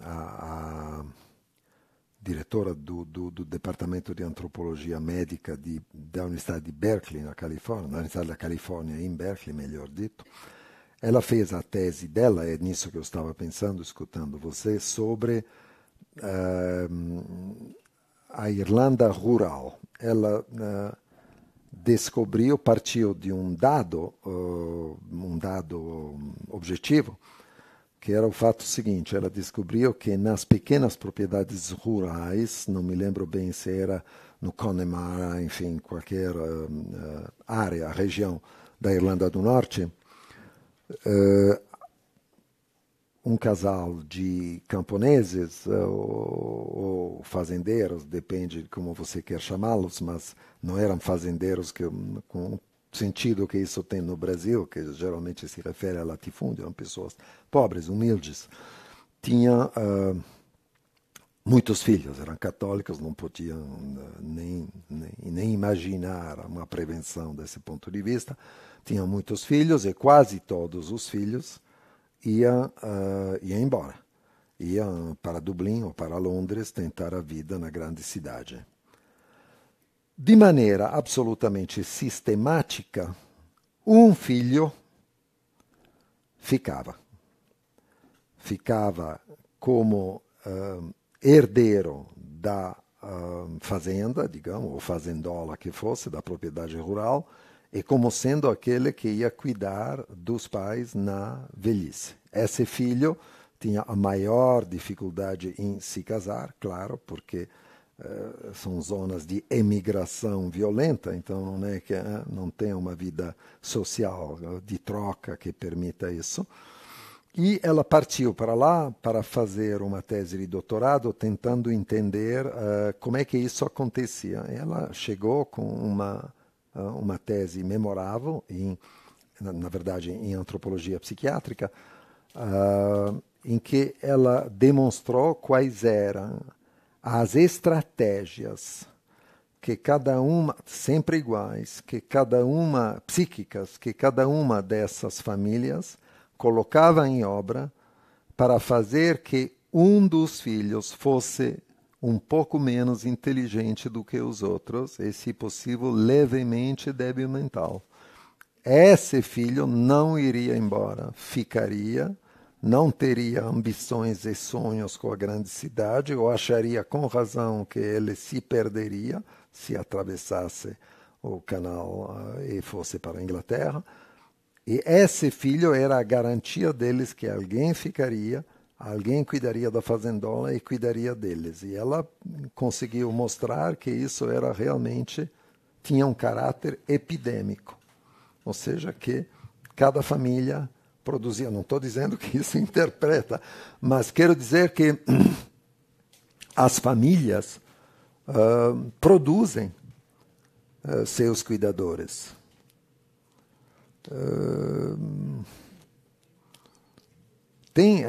a diretora do Departamento de Antropologia Médica da Universidade de Berkeley, na Califórnia, da Universidade da Califórnia, em Berkeley, melhor dito. Ela fez a tese dela, é nisso que eu estava pensando, escutando você, sobre a Irlanda rural. Ela partiu de um dado objetivo, que era o fato seguinte: ela descobriu que nas pequenas propriedades rurais, não me lembro bem se era no Connemara, enfim, qualquer área, região da Irlanda do Norte, um casal de camponeses ou fazendeiros, depende de como você quer chamá-los, mas não eram fazendeiros com o sentido que isso tem no Brasil, que geralmente se refere a latifúndio, eram pessoas pobres, humildes. Tinha muitos filhos, eram católicos, não podiam nem imaginar uma prevenção desse ponto de vista. Tinham muitos filhos e quase todos os filhos iam embora. Iam para Dublin ou para Londres tentar a vida na grande cidade. De maneira absolutamente sistemática, um filho ficava como herdeiro da fazenda, digamos, ou fazendola que fosse, da propriedade rural, e como sendo aquele que ia cuidar dos pais na velhice. Esse filho tinha a maior dificuldade em se casar, claro, porque são zonas de emigração violenta, então não é que não tem uma vida social de troca que permita isso. E ela partiu para lá para fazer uma tese de doutorado, tentando entender como é que isso acontecia. Ela chegou com uma tese memorável, na verdade, em antropologia psiquiátrica, em que ela demonstrou quais eram as estratégias que cada uma, sempre iguais, psíquicas, que cada uma dessas famílias colocava em obra para fazer que um dos filhos fosse um pouco menos inteligente do que os outros e, se possível, levemente débil mental. Esse filho não iria embora, ficaria, não teria ambições e sonhos com a grande cidade, ou acharia com razão que ele se perderia se atravessasse o canal e fosse para a Inglaterra. E esse filho era a garantia deles que alguém ficaria, alguém cuidaria da fazendola e cuidaria deles. E ela conseguiu mostrar que isso era realmente, tinha um caráter epidêmico. Ou seja, que cada família produzia. Não estou dizendo que isso interpreta, mas quero dizer que as famílias produzem seus cuidadores. Tem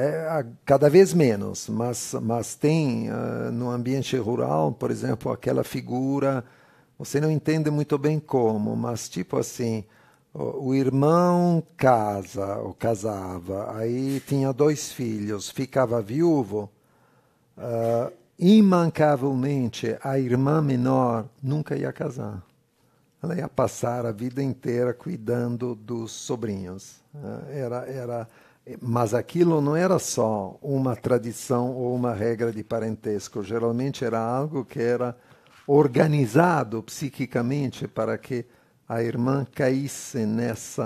cada vez menos, mas tem no ambiente rural, por exemplo, aquela figura, você não entende muito bem como, mas tipo assim, o irmão casava, aí tinha 2 filhos, ficava viúvo, imancavelmente a irmã menor nunca ia casar. Ela ia passar a vida inteira cuidando dos sobrinhos. Mas aquilo não era só uma tradição ou uma regra de parentesco. Geralmente era algo que era organizado psiquicamente para que a irmã caísse nesse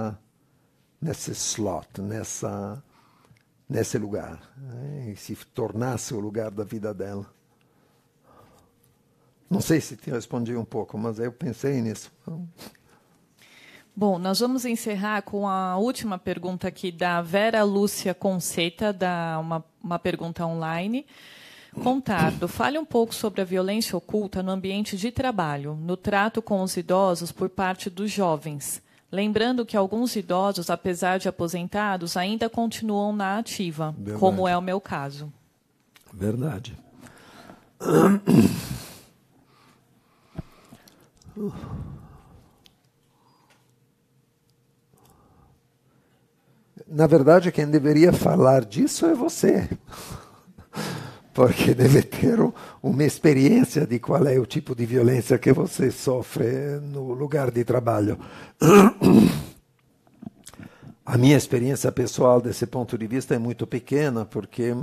slot, nesse lugar, e se tornasse o lugar da vida dela. Não sei se te respondi um pouco, mas eu pensei nisso. Bom, nós vamos encerrar com a última pergunta aqui da Vera Lúcia Conceta, uma pergunta online. Contardo, fale um pouco sobre a violência oculta no ambiente de trabalho, no trato com os idosos por parte dos jovens. Lembrando que alguns idosos, apesar de aposentados, ainda continuam na ativa, verdade, como é o meu caso. Verdade. Na verdade, quem deveria falar disso é você. Porque deve ter uma experiência de qual é o tipo de violência que você sofre no lugar de trabalho. A minha experiência pessoal desse ponto de vista é muito pequena, porque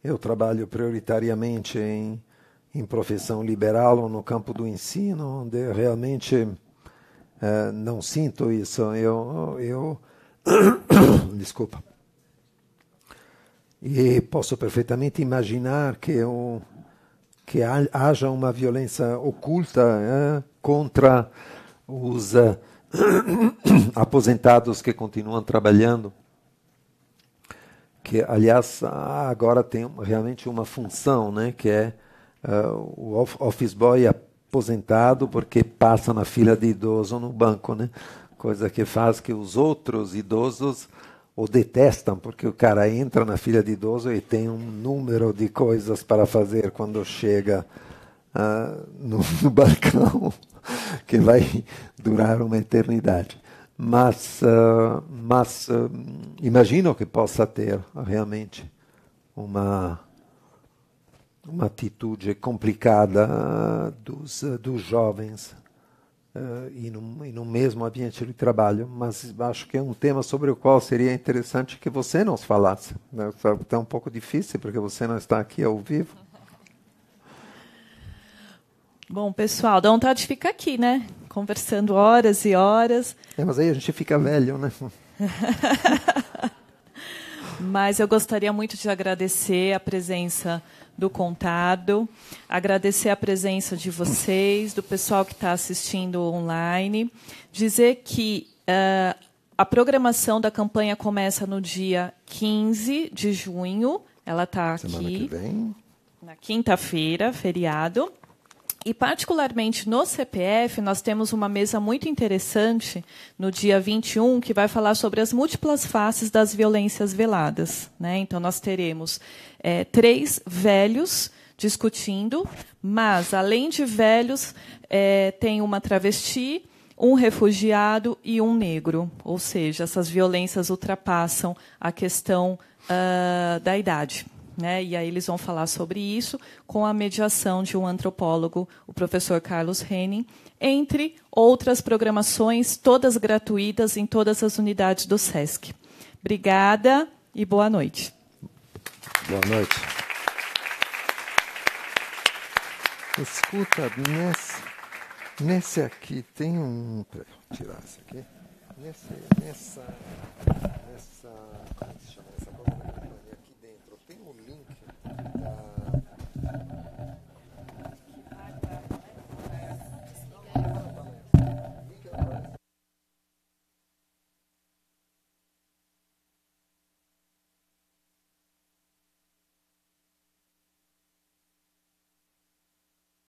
eu trabalho prioritariamente em profissão liberal ou no campo do ensino, onde realmente não sinto isso. Desculpa. E posso perfeitamente imaginar que haja uma violência oculta contra os aposentados que continuam trabalhando, que, aliás, agora tem realmente uma função, né, que é o office boy aposentado porque passa na fila de idoso no banco, né? Coisa que faz que os outros idosos o detestam, porque o cara entra na fila de idoso e tem um número de coisas para fazer quando chega no balcão, que vai durar uma eternidade. Mas imagino que possa ter realmente uma atitude complicada dos jovens e no mesmo ambiente de trabalho, mas acho que é um tema sobre o qual seria interessante que você nos falasse. É um pouco difícil, porque você não está aqui ao vivo. Bom, pessoal, dá vontade de ficar aqui, né? Conversando horas e horas. Mas aí a gente fica velho, né? Mas eu gostaria muito de agradecer a presença do Contado, agradecer a presença de vocês, do pessoal que está assistindo online, dizer que a programação da campanha começa no dia 15 de junho, ela está aqui, semana que vem, na quinta-feira, feriado. E, particularmente, no CPF, nós temos uma mesa muito interessante no dia 21, que vai falar sobre as múltiplas faces das violências veladas, né? Então, nós teremos 3 velhos discutindo, mas, além de velhos, tem uma travesti, um refugiado e um negro. Ou seja, essas violências ultrapassam a questão da idade. Né? E aí eles vão falar sobre isso com a mediação de um antropólogo, o professor Carlos Henning, entre outras programações, todas gratuitas em todas as unidades do SESC. Obrigada e boa noite. Boa noite. Escuta, nesse aqui tem um... Peraí, vou tirar esse aqui. Nessa... Como é que se chama?